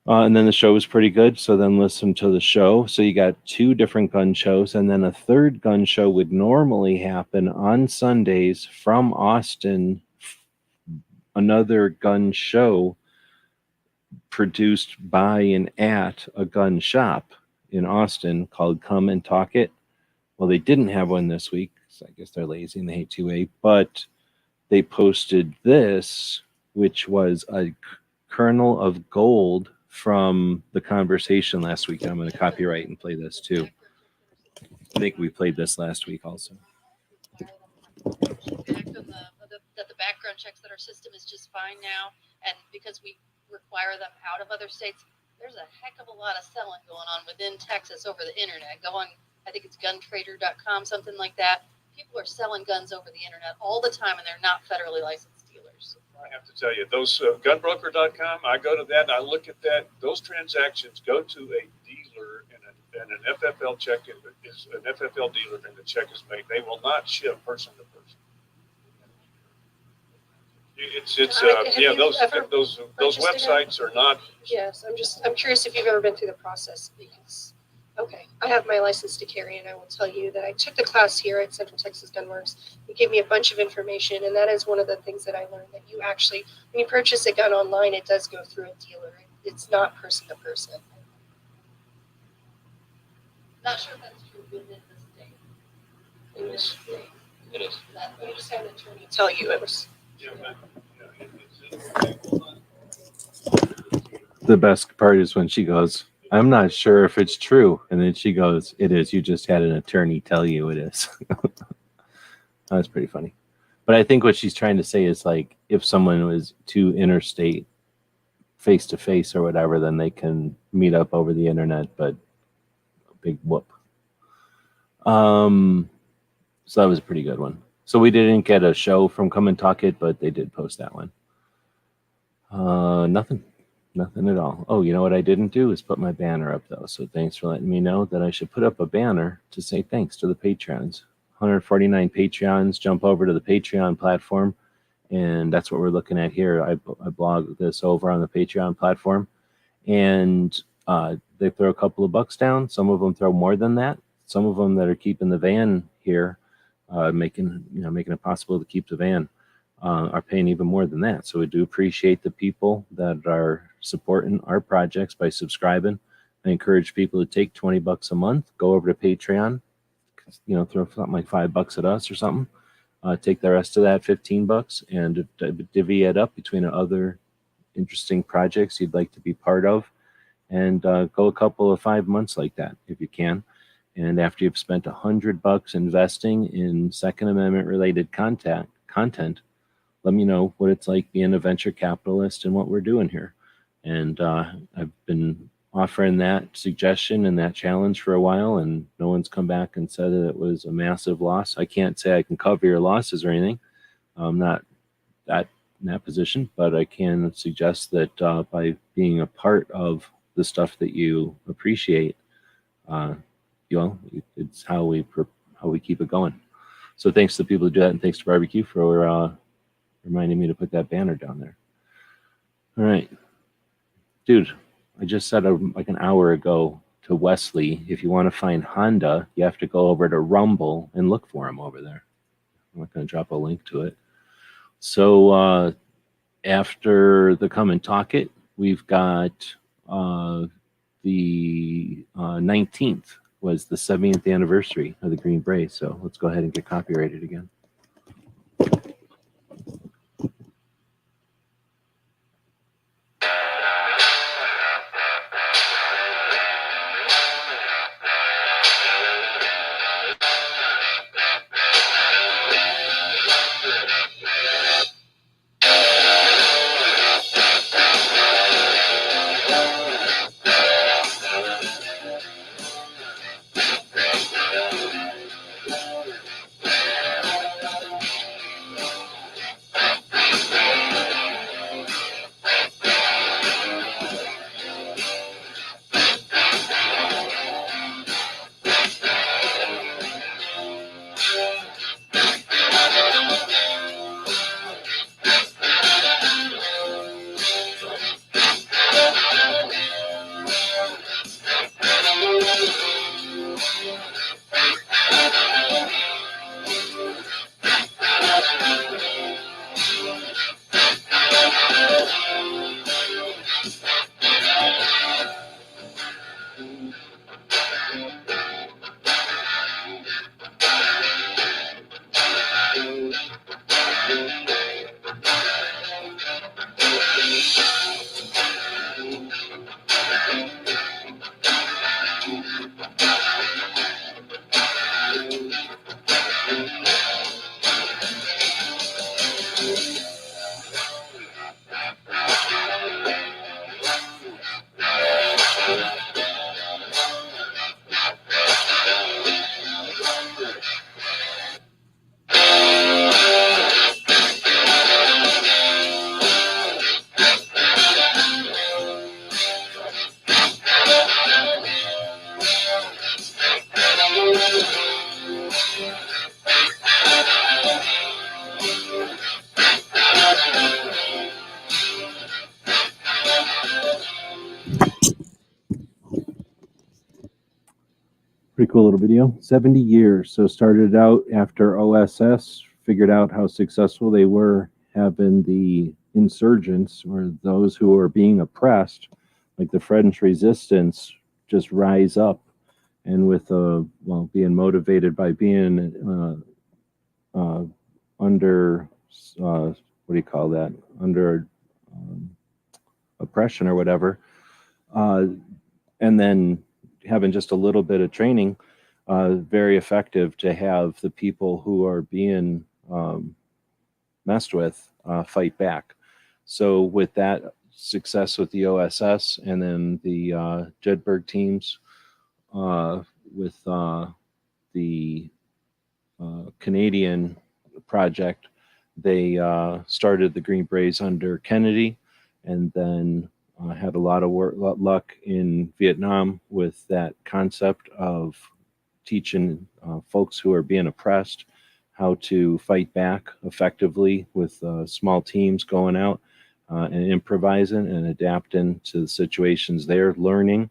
And then the show was pretty good. So then listen to the show. So you got 2 different gun shows, and then a third gun show would normally happen on Sundays from Austin. Another gun show produced by and at a gun shop in Austin called Come and Talk It. Well, they didn't have one this week, so I guess they're lazy and they hate 2A, but they posted this, which was a kernel of gold from the conversation last week. I'm going to copyright and play this too. I think we played this last week also. That the background checks that our system is just fine now, and because we require them out of other states, there's a heck of a lot of selling going on within Texas over the internet. Go on, I think it's guntrader.com, something like that. People are selling guns over the internet all the time, and they're not federally licensed dealers. I have to tell you, those gunbroker.com, I go to that and I look at that. Those transactions go to a dealer and an FFL check is an FFL dealer and the check is made. They will not ship person to person. Those websites are not. Yes, I'm curious if you've ever been through the process, because I have my license to carry, and I will tell you that I took the class here at Central Texas Gunworks. It gave me a bunch of information, and that is one of the things that I learned, that you actually, when you purchase a gun online, it does go through a dealer. It's not person to person. Not sure if that's true within the state. In this state. It is. You just had an attorney tell you it was. The best part is when she goes, I'm not sure if it's true. And then she goes, it is. You just had an attorney tell you it is. That's pretty funny. But I think what she's trying to say is, like, if someone was to interstate face to face or whatever, then they can meet up over the internet, but a big whoop. So that was a pretty good one. So we didn't get a show from Come and Talk It, but they did post that one. Nothing at all. Oh, you know what I didn't do is put my banner up, though. So thanks for letting me know that I should put up a banner to say thanks to the Patreons. 149 Patreons. Jump over to the Patreon platform, and that's what we're looking at here. I blog this over on the Patreon platform, and they throw a couple of bucks down. Some of them throw more than that. Some of them that are keeping the van here, making it possible to keep the van, are paying even more than that. So we do appreciate the people that are supporting our projects by subscribing. I encourage people to take $20 a month, go over to Patreon, throw something like $5 at us or something. Take the rest of that, $15, and divvy it up between other interesting projects you'd like to be part of, and go a couple of 5 months like that if you can. And after you've spent $100 investing in Second Amendment related content, let me know what it's like being a venture capitalist and what we're doing here. And I've been offering that suggestion and that challenge for a while, and no one's come back and said that it was a massive loss. I can't say I can cover your losses or anything. I'm not in that position, but I can suggest that by being a part of the stuff that you appreciate, it's how we keep it going. So thanks to the people who do that, and thanks to Barbecue for reminding me to put that banner down there. All right, dude, I just said like an hour ago to Wesley, if you want to find Honda, you have to go over to Rumble and look for him over there. I'm not going to drop a link to it. So after the Come and Talk It, we've got the 19th was the 70th anniversary of the Green Beret. So let's go ahead and get copyrighted again. Pretty cool little video. 70 years. So started out after OSS, figured out how successful they were having the insurgents or those who are being oppressed, like the French resistance, just rise up. And with being motivated by being under what do you call that? Under oppression or whatever, and then having just a little bit of training, very effective to have the people who are being messed with fight back. So with that success with the OSS and then the Jedburgh teams with the Canadian project, they started the Green Berets under Kennedy, and then had a lot of luck in Vietnam with that concept of teaching folks who are being oppressed how to fight back effectively with small teams going out and improvising and adapting to the situations they're learning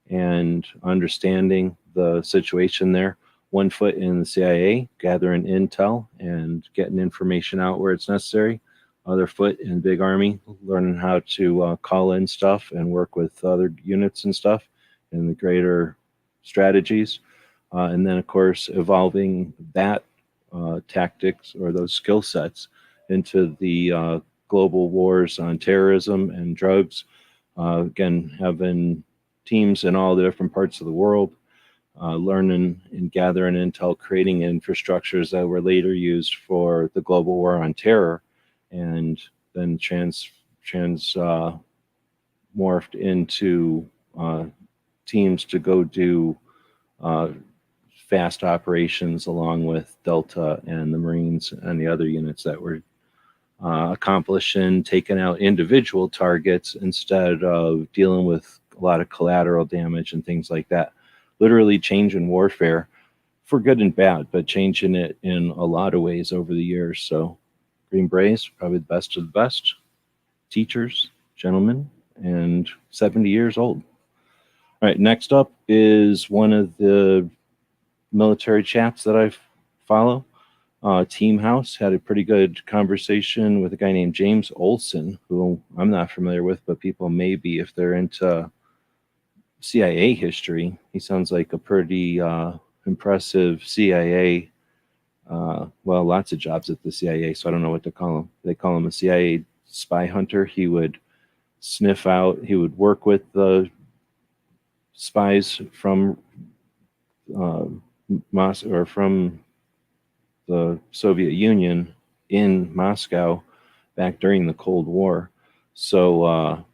and understanding the situation there. 1 foot in the CIA, gathering intel and getting information out where it's necessary. Other foot in Big Army, learning how to call in stuff and work with other units and stuff and the greater strategies. And then, of course, evolving that tactics or those skill sets into the global wars on terrorism and drugs. Again, having teams in all the different parts of the world, learning and gathering intel, creating infrastructures that were later used for the global war on terror, and then morphed into teams to go do fast operations along with Delta and the Marines and the other units that were accomplishing taking out individual targets instead of dealing with a lot of collateral damage and things like that. Literally changing warfare for good and bad, but changing it in a lot of ways over the years. So Green Berets, probably the best of the best teachers, gentlemen, and 70 years old. All right, next up is one of the military chats that I follow. Team House had a pretty good conversation with a guy named James Olson, who I'm not familiar with, but people may be if they're into CIA history. He sounds like a pretty impressive CIA. Well, lots of jobs at the CIA, so I don't know what to call him. They call him a CIA spy hunter. He would sniff out, he would work with the spies from from the Soviet Union in Moscow back during the Cold War. So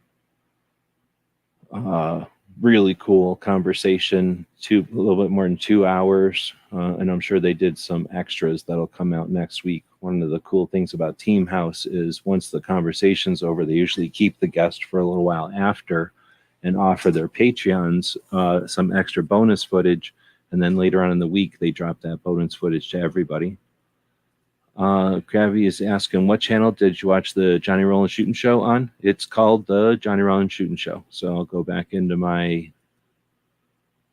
really cool conversation, a little bit more than 2 hours, and I'm sure they did some extras that'll come out next week. One of the cool things about Team House is once the conversation's over, they usually keep the guest for a little while after and offer their Patreons some extra bonus footage, and then later on in the week they drop that bonus footage to everybody. Kravi is asking, what channel did you watch the Johnny Rollins Shooting Show on? It's called the Johnny Rollins Shooting Show. So I'll go back into my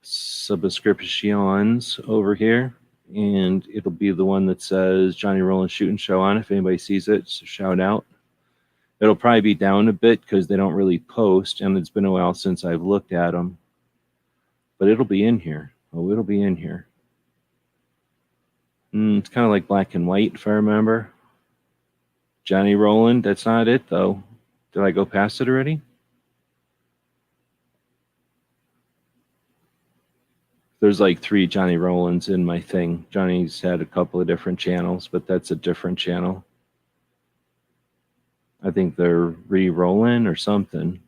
subscriptions over here, and it'll be the one that says Johnny Rollins Shooting Show on. If anybody sees it, so shout out. It'll probably be down a bit because they don't really post, and it's been a while since I've looked at them. But it'll be in here. Oh, it'll be in here. It's kind of like black and white, if I remember. Johnny Roland, that's not it, though. Did I go past it already? There's like 3 Johnny Rolands in my thing. Johnny's had a couple of different channels, but that's a different channel. I think they're re-rolling or something.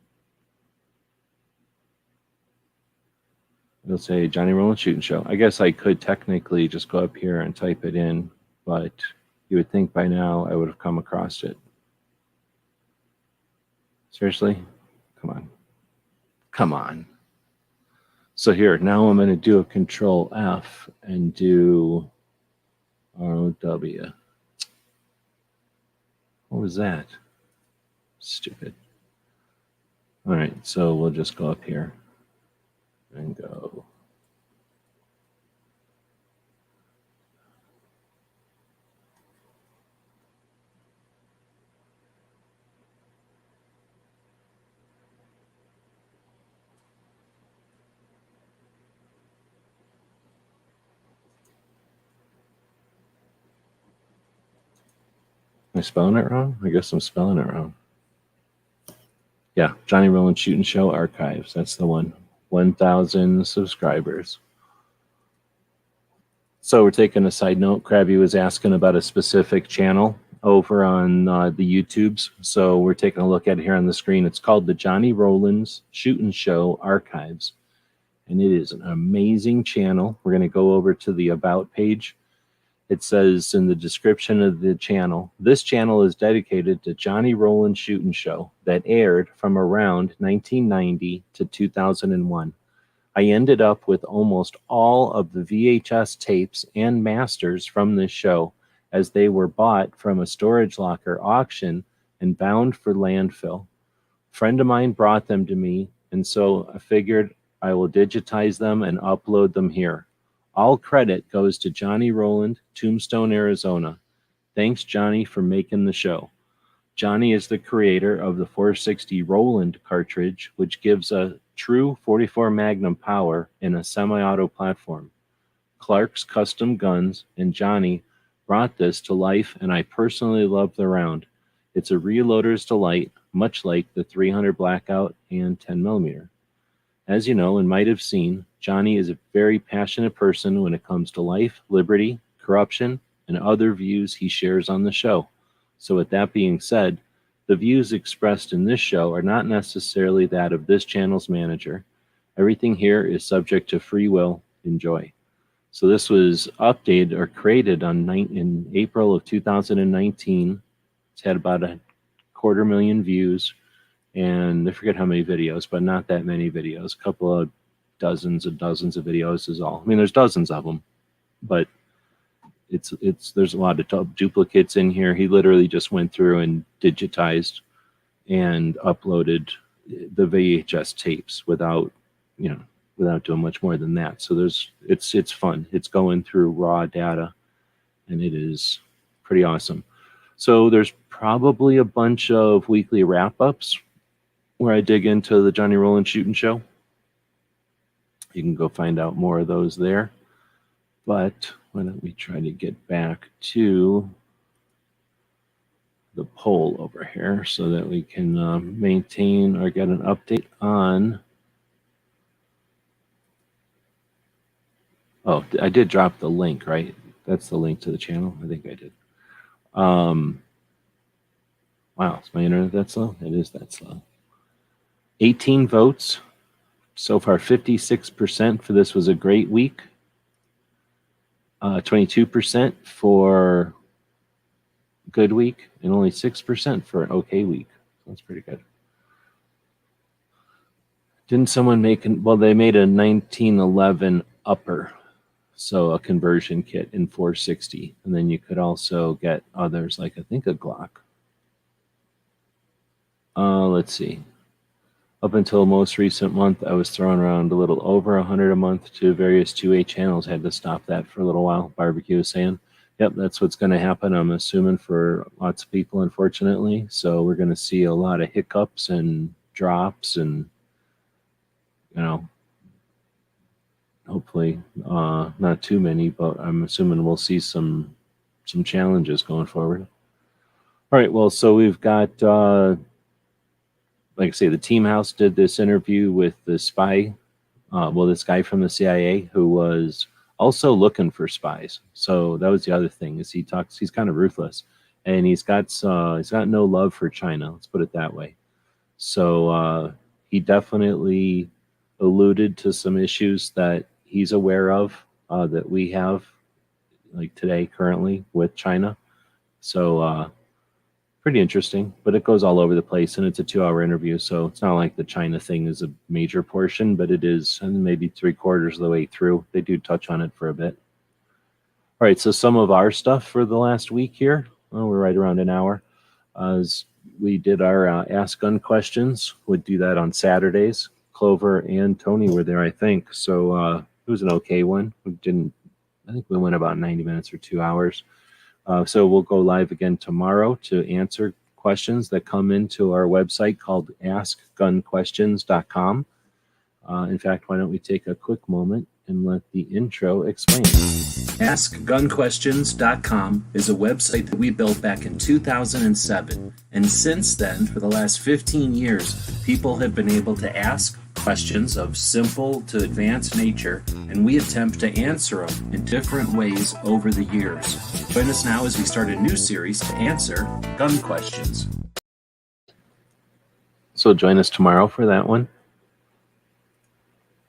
It'll say Johnny Rollins Shooting Show. I guess I could technically just go up here and type it in, but you would think by now I would have come across it. Seriously? Come on. Come on. So here, now I'm going to do a Control F and do ROW. What was that? Stupid. All right, so we'll just go up here and go. Am I spelling it wrong? I guess I'm spelling it wrong. Yeah, Johnny Rollins Shooting Show Archives. That's the one. 1,000 subscribers. So we're taking a side note. Krabby was asking about a specific channel over on the YouTubes. So we're taking a look at it here on the screen. It's called the Johnny Rollins Shooting Show Archives. And it is an amazing channel. We're going to go over to the About page. It says in the description of the channel, this channel is dedicated to Johnny Rollins Shooting Show that aired from around 1990 to 2001. I ended up with almost all of the VHS tapes and masters from this show as they were bought from a storage locker auction and bound for landfill. A friend of mine brought them to me, and so I figured I will digitize them and upload them here. All credit goes to Johnny Roland, Tombstone, Arizona. Thanks, Johnny, for making the show. Johnny is the creator of the 460 Roland cartridge, which gives a true 44 Magnum power in a semi-auto platform. Clark's Custom Guns and Johnny brought this to life, and I personally love the round. It's a reloader's delight, much like the 300 Blackout and 10mm. As you know and might have seen, Johnny is a very passionate person when it comes to life, liberty, corruption, and other views he shares on the show. So with that being said, the views expressed in this show are not necessarily that of this channel's manager. Everything here is subject to free will. Enjoy. So this was updated or created in April of 2019. It's had about 250,000 views, and I forget how many videos, but not that many videos. A couple of dozens and dozens of videos is all. I mean, there's dozens of them, but there's a lot of duplicates in here. He literally just went through and digitized and uploaded the VHS tapes without doing much more than that. So it's fun. It's going through raw data, and it is pretty awesome. So there's probably a bunch of weekly wrap-ups where I dig into the Johnny Roland Shooting Show. You can go find out more of those there. But why don't we try to get back to the poll over here so that we can maintain or get an update on. Oh, I did drop the link, right? That's the link to the channel. I think I did. Wow, is my internet that slow? It is that slow. 18 votes. So far, 56% for this was a great week. 22% for good week, and only 6% for an okay week. That's pretty good. Didn't someone make they made a 1911 upper, so a conversion kit in 460, and then you could also get others like I think a Glock. Let's see. Up until most recent month, I was throwing around a little over 100 a month to various 2A channels. Had to stop that for a little while. Barbecue is saying, yep, that's what's going to happen, I'm assuming, for lots of people, unfortunately. So we're going to see a lot of hiccups and drops and, hopefully not too many, but I'm assuming we'll see some challenges going forward. All right, well, so we've got, like I say, the Team House did this interview with the spy, this guy from the CIA who was also looking for spies. So that was the other thing, is he's kind of ruthless, and he's got no love for China, let's put it that way. So he definitely alluded to some issues that he's aware of that we have, like today, currently, with China. So pretty interesting, but it goes all over the place, and it's a 2-hour interview, so it's not like the China thing is a major portion, but it is maybe 3/4 of the way through. They do touch on it for a bit. All right, so some of our stuff for the last week here, we're right around an hour. As we did our Ask Gun questions, would do that on Saturdays. Clover and Tony were there, I think, so it was an okay one. I think we went about 90 minutes or 2 hours. So we'll go live again tomorrow to answer questions that come into our website called askgunquestions.com. In fact, why don't we take a quick moment and let the intro explain. AskGunQuestions.com is a website that we built back in 2007. And since then, for the last 15 years, people have been able to ask questions of simple to advanced nature, and we attempt to answer them in different ways over the years. Join us now as we start a new series to answer gun questions. So join us tomorrow for that one.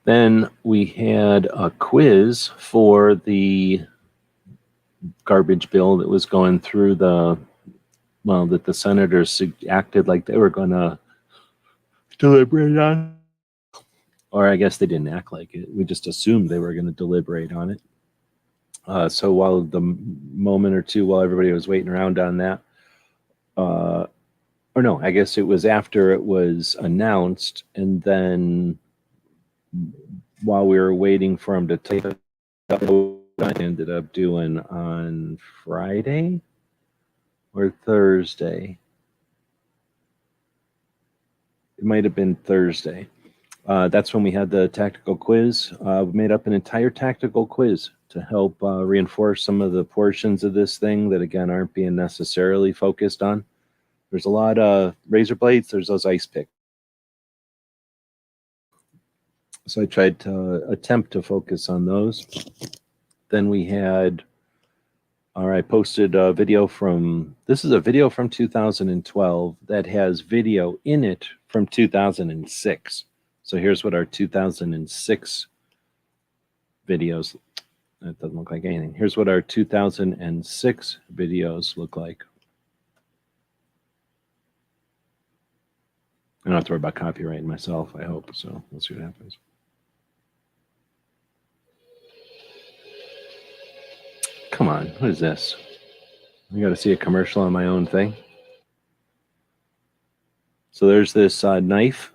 Then we had a quiz for the garbage bill that was going through that the senators acted like they were going to deliberate on. Or I guess they didn't act like it. We just assumed they were going to deliberate on it. So while the moment or two while everybody was waiting around on that, or no, I guess it was after it was announced, and then while we were waiting for him to take it up, I ended up doing on Friday or Thursday. It might have been Thursday. That's when we had the tactical quiz. We made up an entire tactical quiz to help reinforce some of the portions of this thing that, again, aren't being necessarily focused on. There's a lot of razor blades. There's those ice picks. So I tried to attempt to focus on those. Then we had, I posted a video this is a video from 2012 that has video in it from 2006. So here's what our 2006 videos, that doesn't look like anything. Here's what our 2006 videos look like. I don't have to worry about copyrighting myself, I hope. So we'll see what happens. Come on, what is this? I got to see a commercial on my own thing. So there's this knife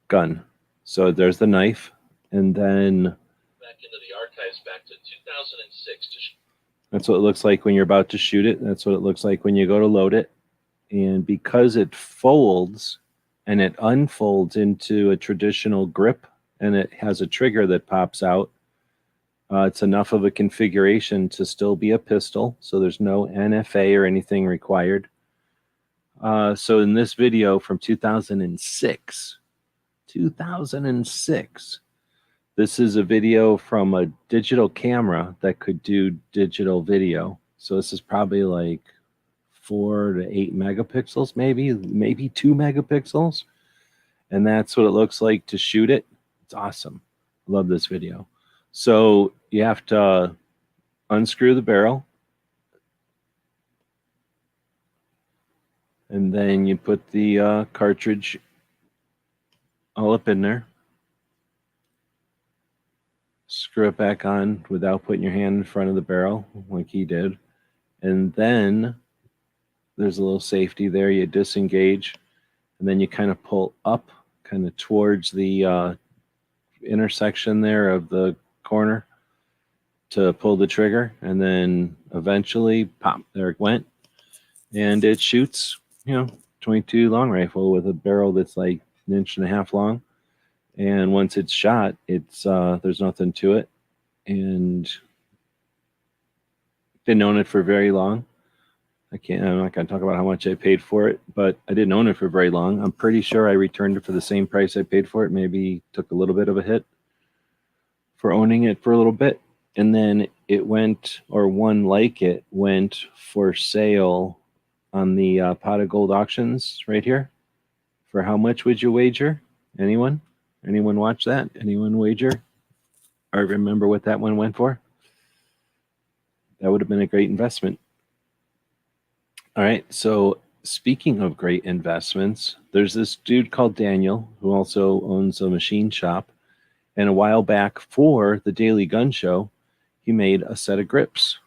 gun. So there's the knife, and then Back into the archives back to 2006. That's what it looks like when you're about to shoot it. That's what it looks like when you go to load it. And because it folds and it unfolds into a traditional grip, and it has a trigger that pops out, it's enough of a configuration to still be a pistol. So there's no NFA or anything required. So in this video from 2006, this is a video from a digital camera that could do digital video. So this is probably like 4 to 8 megapixels, maybe 2 megapixels. And that's what it looks like to shoot it. It's awesome. Love this video. So you have to unscrew the barrel. And then you put the cartridge all up in there. Screw it back on without putting your hand in front of the barrel like he did. And then there's a little safety there. You disengage, and then you kind of pull up kind of towards the intersection there of the corner to pull the trigger, and then eventually pop, there it went. And it shoots, 22 long rifle with a barrel that's like 1.5 inches long. And once it's shot, it's there's nothing to it. And didn't own it for very long. I'm not going to talk about how much I paid for it, but I didn't own it for very long. I'm pretty sure I returned it for the same price I paid for it. Maybe took a little bit of a hit for owning it for a little bit. And then it went, or one like it went for sale on the Pot of Gold auctions right here. For how much would you wager? Anyone? Anyone watch that? Anyone wager? Or remember what that one went for? That would have been a great investment. All right, so speaking of great investments, there's this dude called Daniel who also owns a machine shop. And a while back for the Daily Gun Show, he made a set of grips.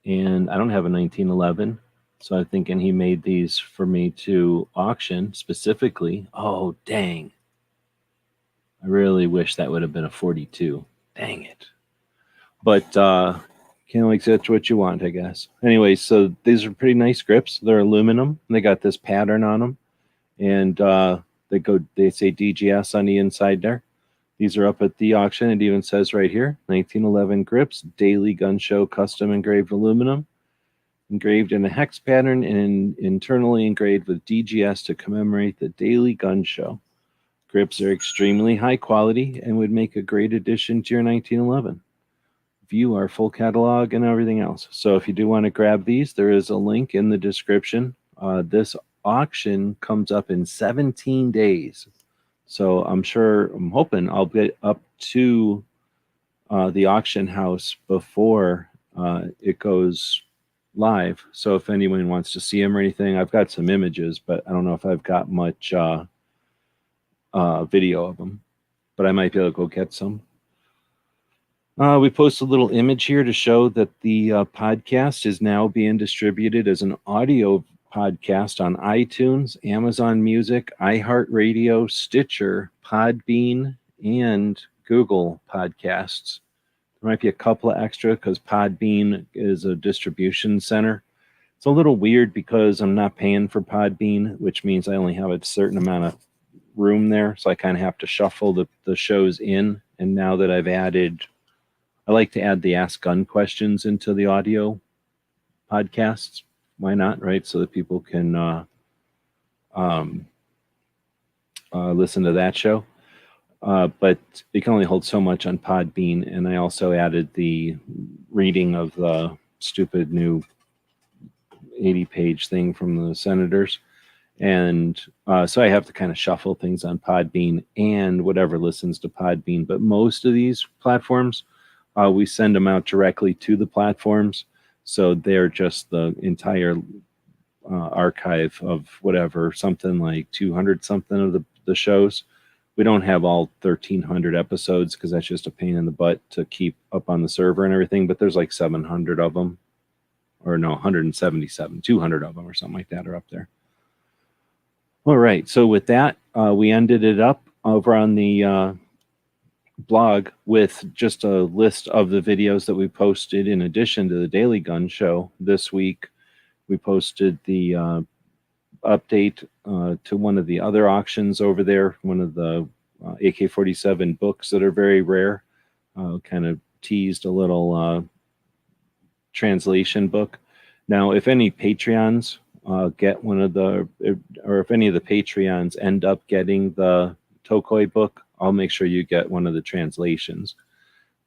And I don't have a 1911, so I'm thinking he made these for me to auction specifically. Oh, dang. I really wish that would have been a 42. Dang it. But can't accept what you want, I guess. Anyway, so these are pretty nice grips. They're aluminum. And they got this pattern on them. And they say DGS on the inside there. These are up at the auction. It even says right here, 1911 grips, Daily Gun Show custom engraved aluminum. Engraved in a hex pattern and internally engraved with DGS to commemorate the Daily Gun Show. Grips are extremely high quality and would make a great addition to your 1911. View our full catalog and everything else. So if you do want to grab these, there is a link in the description. This auction comes up in 17 days. So I'm hoping I'll get up to the auction house before it goes live. So if anyone wants to see them or anything, I've got some images, but I don't know if I've got much video of them, but I might be able to go get some. We post a little image here to show that the podcast is now being distributed as an audio podcast on iTunes, Amazon Music, iHeartRadio, Stitcher, Podbean, and Google Podcasts. There might be a couple of extra because Podbean is a distribution center. It's a little weird because I'm not paying for Podbean, which means I only have a certain amount of room there. So I kind of have to shuffle the shows in. And now that I've added, I like to add the Ask Gun questions into the audio podcasts. Why not, right? So that people can listen to that show. But you can only hold so much on Podbean. And I also added the reading of the stupid new 80-page thing from the senators. And so I have to kind of shuffle things on Podbean and whatever listens to Podbean. But most of these platforms, we send them out directly to the platforms. So they're just the entire archive of whatever, something like 200 something of the shows. We don't have all 1,300 episodes because that's just a pain in the butt to keep up on the server and everything. But there's like 700 of them, or no, 177, 200 of them or something like that are up there. All right. So with that, we ended it up over on the blog with just a list of the videos that we posted in addition to the Daily Gun Show this week. We posted the update to one of the other auctions over there, one of the AK-47 books that are very rare. Kind of teased a little translation book. Now, if any Patreons get one of the, or if any of the Patreons end up getting the Tokoi book, I'll make sure you get one of the translations.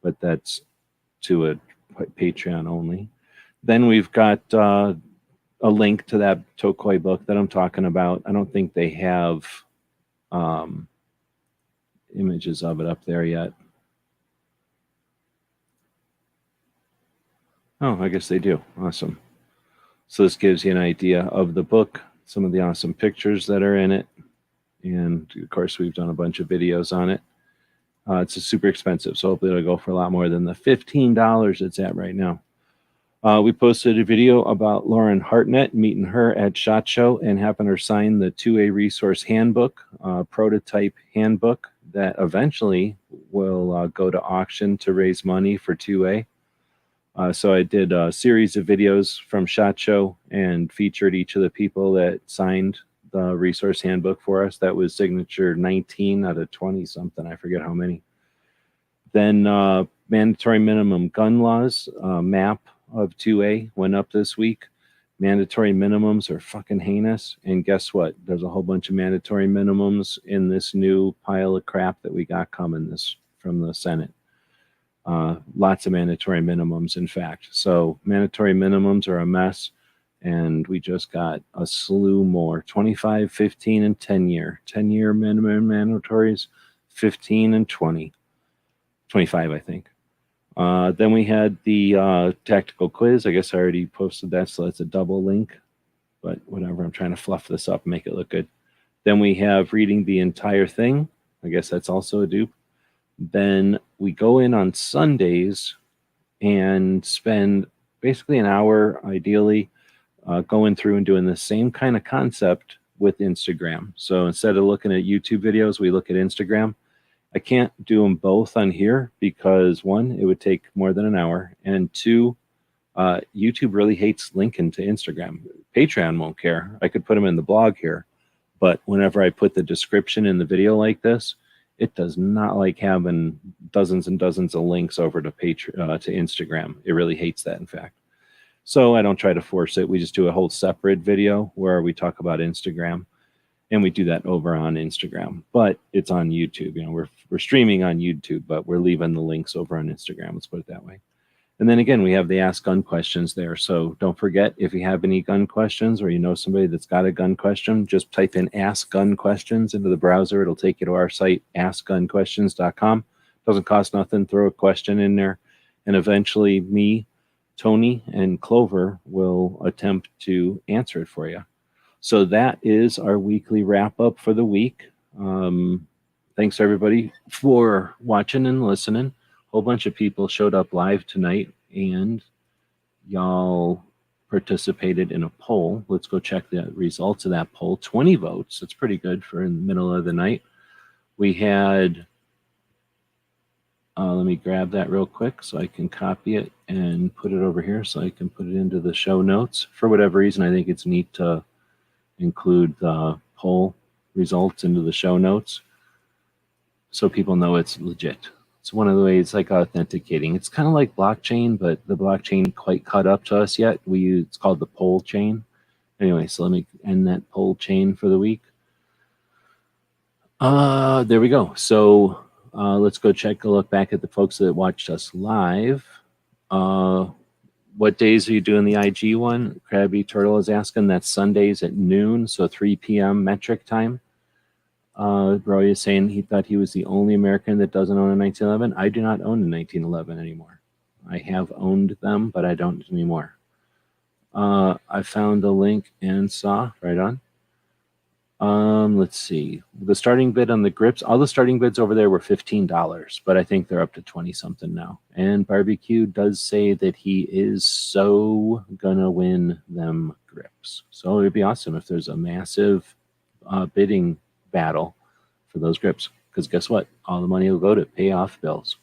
But that's to a Patreon only. Then we've got a link to that Tokoi book that I'm talking about. I don't think they have images of it up there yet. Oh, I guess they do. Awesome. So this gives you an idea of the book, some of the awesome pictures that are in it. And of course, we've done a bunch of videos on it. It's super expensive, so hopefully it'll go for a lot more than the $15 it's at right now. We posted a video about Lauren Hartnett, meeting her at SHOT Show and having her sign the 2A resource handbook, prototype handbook that eventually will go to auction to raise money for 2A. So I did a series of videos from SHOT Show and featured each of the people that signed the resource handbook for us. That was signature 19 out of 20 something. I forget how many. Then mandatory minimum gun laws map of 2A went up this week. Mandatory minimums are fucking heinous. And guess what? There's a whole bunch of mandatory minimums in this new pile of crap that we got coming this from the Senate. Lots of mandatory minimums, in fact. So mandatory minimums are a mess. And we just got a slew more, 25, 15, and 10-year. 10-year minimum mandatories, 15 and 20. 25, I think. Then we had the tactical quiz. I guess I already posted that, so that's a double link. But whatever, I'm trying to fluff this up and make it look good. Then we have reading the entire thing. I guess that's also a dupe. Then we go in on Sundays and spend basically an hour, ideally, going through and doing the same kind of concept with Instagram. So instead of looking at YouTube videos, we look at Instagram. I can't do them both on here because, one, it would take more than an hour, and two, YouTube really hates linking to Instagram. Patreon won't care. I could put them in the blog here, but whenever I put the description in the video like this, it does not like having dozens and dozens of links over to to Instagram. It really hates that, in fact. So I don't try to force it. We just do a whole separate video where we talk about Instagram. And we do that over on Instagram, but it's on YouTube. You know, we're streaming on YouTube, but we're leaving the links over on Instagram. Let's put it that way. And then again, we have the Ask Gun questions there. So don't forget, if you have any gun questions or you know somebody that's got a gun question, just type in Ask Gun Questions into the browser. It'll take you to our site, askgunquestions.com. Doesn't cost nothing. Throw a question in there. And eventually me, Tony, and Clover will attempt to answer it for you. So that is our weekly wrap up for the week. Thanks everybody for watching and listening. A whole bunch of people showed up live tonight and y'all participated in a poll. Let's go check the results of that poll. 20 votes. That's pretty good for in the middle of the night. We had, let me grab that real quick so I can copy it and put it over here so I can put it into the show notes. For whatever reason, I think it's neat to include the poll results into the show notes so people know it's legit. It's one of the ways, like authenticating. It's kind of like blockchain, but the blockchain ain't quite caught up to us yet. It's called the poll chain. Anyway, so let me end that poll chain for the week. There we go. So let's go look back at the folks that watched us live. what days are you doing the IG one? Krabby Turtle is asking. That's Sundays at noon, so 3 p.m. metric time. Roy is saying he thought he was the only American that doesn't own a 1911. I do not own a 1911 anymore. I have owned them, but I don't anymore. I found the link and saw right on. Let's see. The starting bid on the grips, all the starting bids over there were $15, but I think they're up to 20 something now. And Barbecue does say that he is so gonna win them grips. So it'd be awesome if there's a massive bidding battle for those grips, because guess what? All the money will go to pay off bills.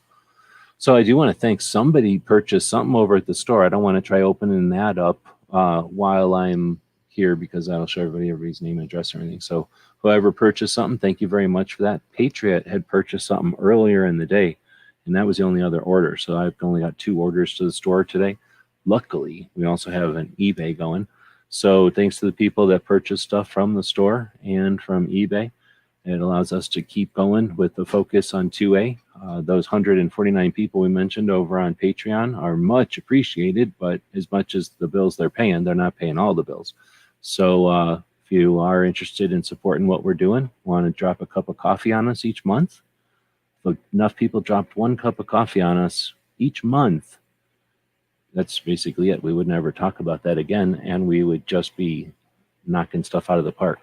So I do want to thank somebody purchased something over at the store. I don't want to try opening that up while I'm here, because that'll show everybody's name and address and everything. So whoever purchased something, thank you very much for that. Patriot had purchased something earlier in the day, and that was the only other order. So I've only got 2 orders to the store today. Luckily, we also have an eBay going. So thanks to the people that purchased stuff from the store and from eBay, it allows us to keep going with the focus on 2A. Those 149 people we mentioned over on Patreon are much appreciated, but as much as the bills they're paying, they're not paying all the bills. So if you are interested in supporting what we're doing, want to drop a cup of coffee on us each month, if enough people dropped 1 cup of coffee on us each month, that's basically it. We would never talk about that again, and we would just be knocking stuff out of the park.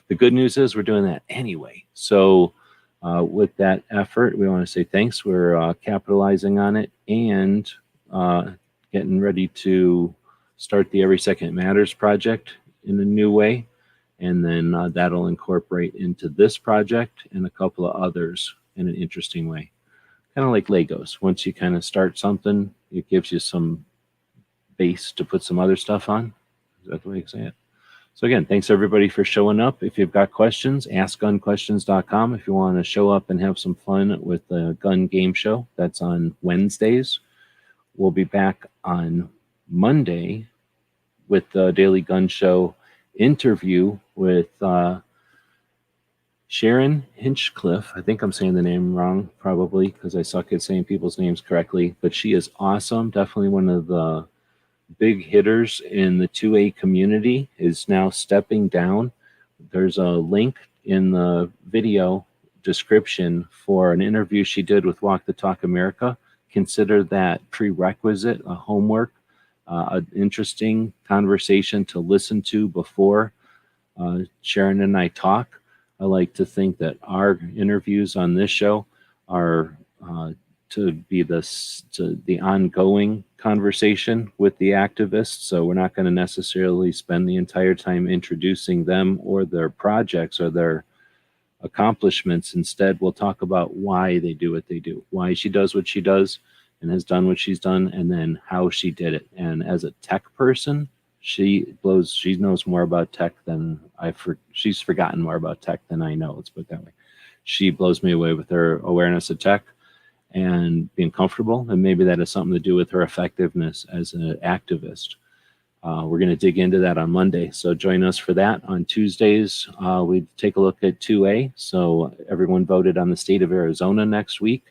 The good news is we're doing that anyway. So with that effort, we want to say thanks. We're capitalizing on it and getting ready to start the Every Second Matters project in a new way. And then that'll incorporate into this project and a couple of others in an interesting way. Kind of like Legos. Once you kind of start something, it gives you some base to put some other stuff on. Is that the way you say it? So again, thanks everybody for showing up. If you've got questions, askgunquestions.com. If you want to show up and have some fun with the gun game show, that's on Wednesdays. We'll be back on Monday with the Daily Gun Show interview with Sharon Hinchcliffe. I think I'm saying the name wrong, probably, because I suck at saying people's names correctly. But she is awesome. Definitely one of the big hitters in the 2A community, is now stepping down. There's a link in the video description for an interview she did with Walk the Talk America. Consider that prerequisite, a homework, an interesting conversation to listen to before Sharon and I talk. I like to think that our interviews on this show are to be the ongoing conversation with the activists. So we're not going to necessarily spend the entire time introducing them or their projects or their accomplishments. Instead, we'll talk about why they do what they do, why she does what she does and has done what she's done, and then how she did it. And as a tech person, she knows more about tech than she's forgotten more about tech than I know. Let's put it that way. She blows me away with her awareness of tech and being comfortable, and maybe that has something to do with her effectiveness as an activist. We're going to dig into that on Monday, so join us for that. On Tuesdays, we take a look at 2A. So everyone voted on the state of Arizona next week,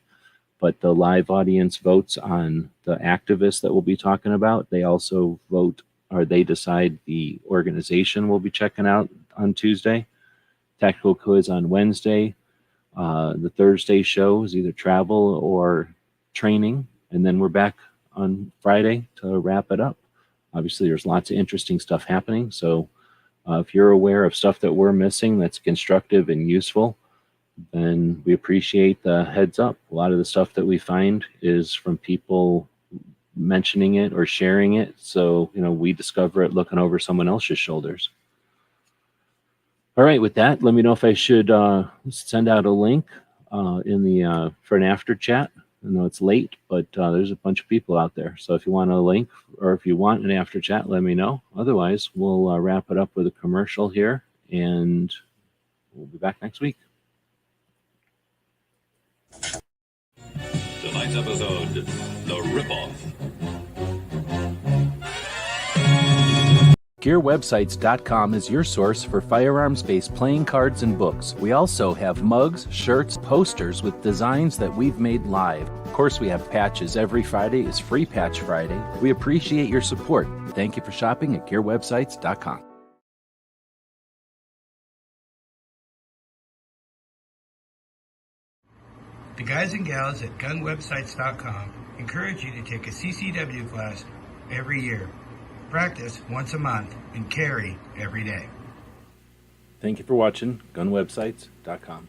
but the live audience votes on the activists that we'll be talking about. They also vote, or they decide the organization we'll be checking out on Tuesday. Tactical quiz on Wednesday. The Thursday show is either travel or training, and then we're back on Friday to wrap it up. Obviously, there's lots of interesting stuff happening, so if you're aware of stuff that we're missing that's constructive and useful, then we appreciate the heads up. A lot of the stuff that we find is from people mentioning it or sharing it, so we discover it looking over someone else's shoulders. All right, with that, let me know if I should send out a link for an after chat. I know it's late, but there's a bunch of people out there. So if you want a link or if you want an after chat, let me know. Otherwise, we'll wrap it up with a commercial here, and we'll be back next week. Tonight's episode, The Ripoff. GearWebsites.com is your source for firearms-based playing cards and books. We also have mugs, shirts, posters with designs that we've made live. Of course, we have patches. Every Friday is Free Patch Friday. We appreciate your support. Thank you for shopping at GearWebsites.com. The guys and gals at GunWebsites.com encourage you to take a CCW class every year. Practice once a month and carry every day. Thank you for watching GunWebsites.com.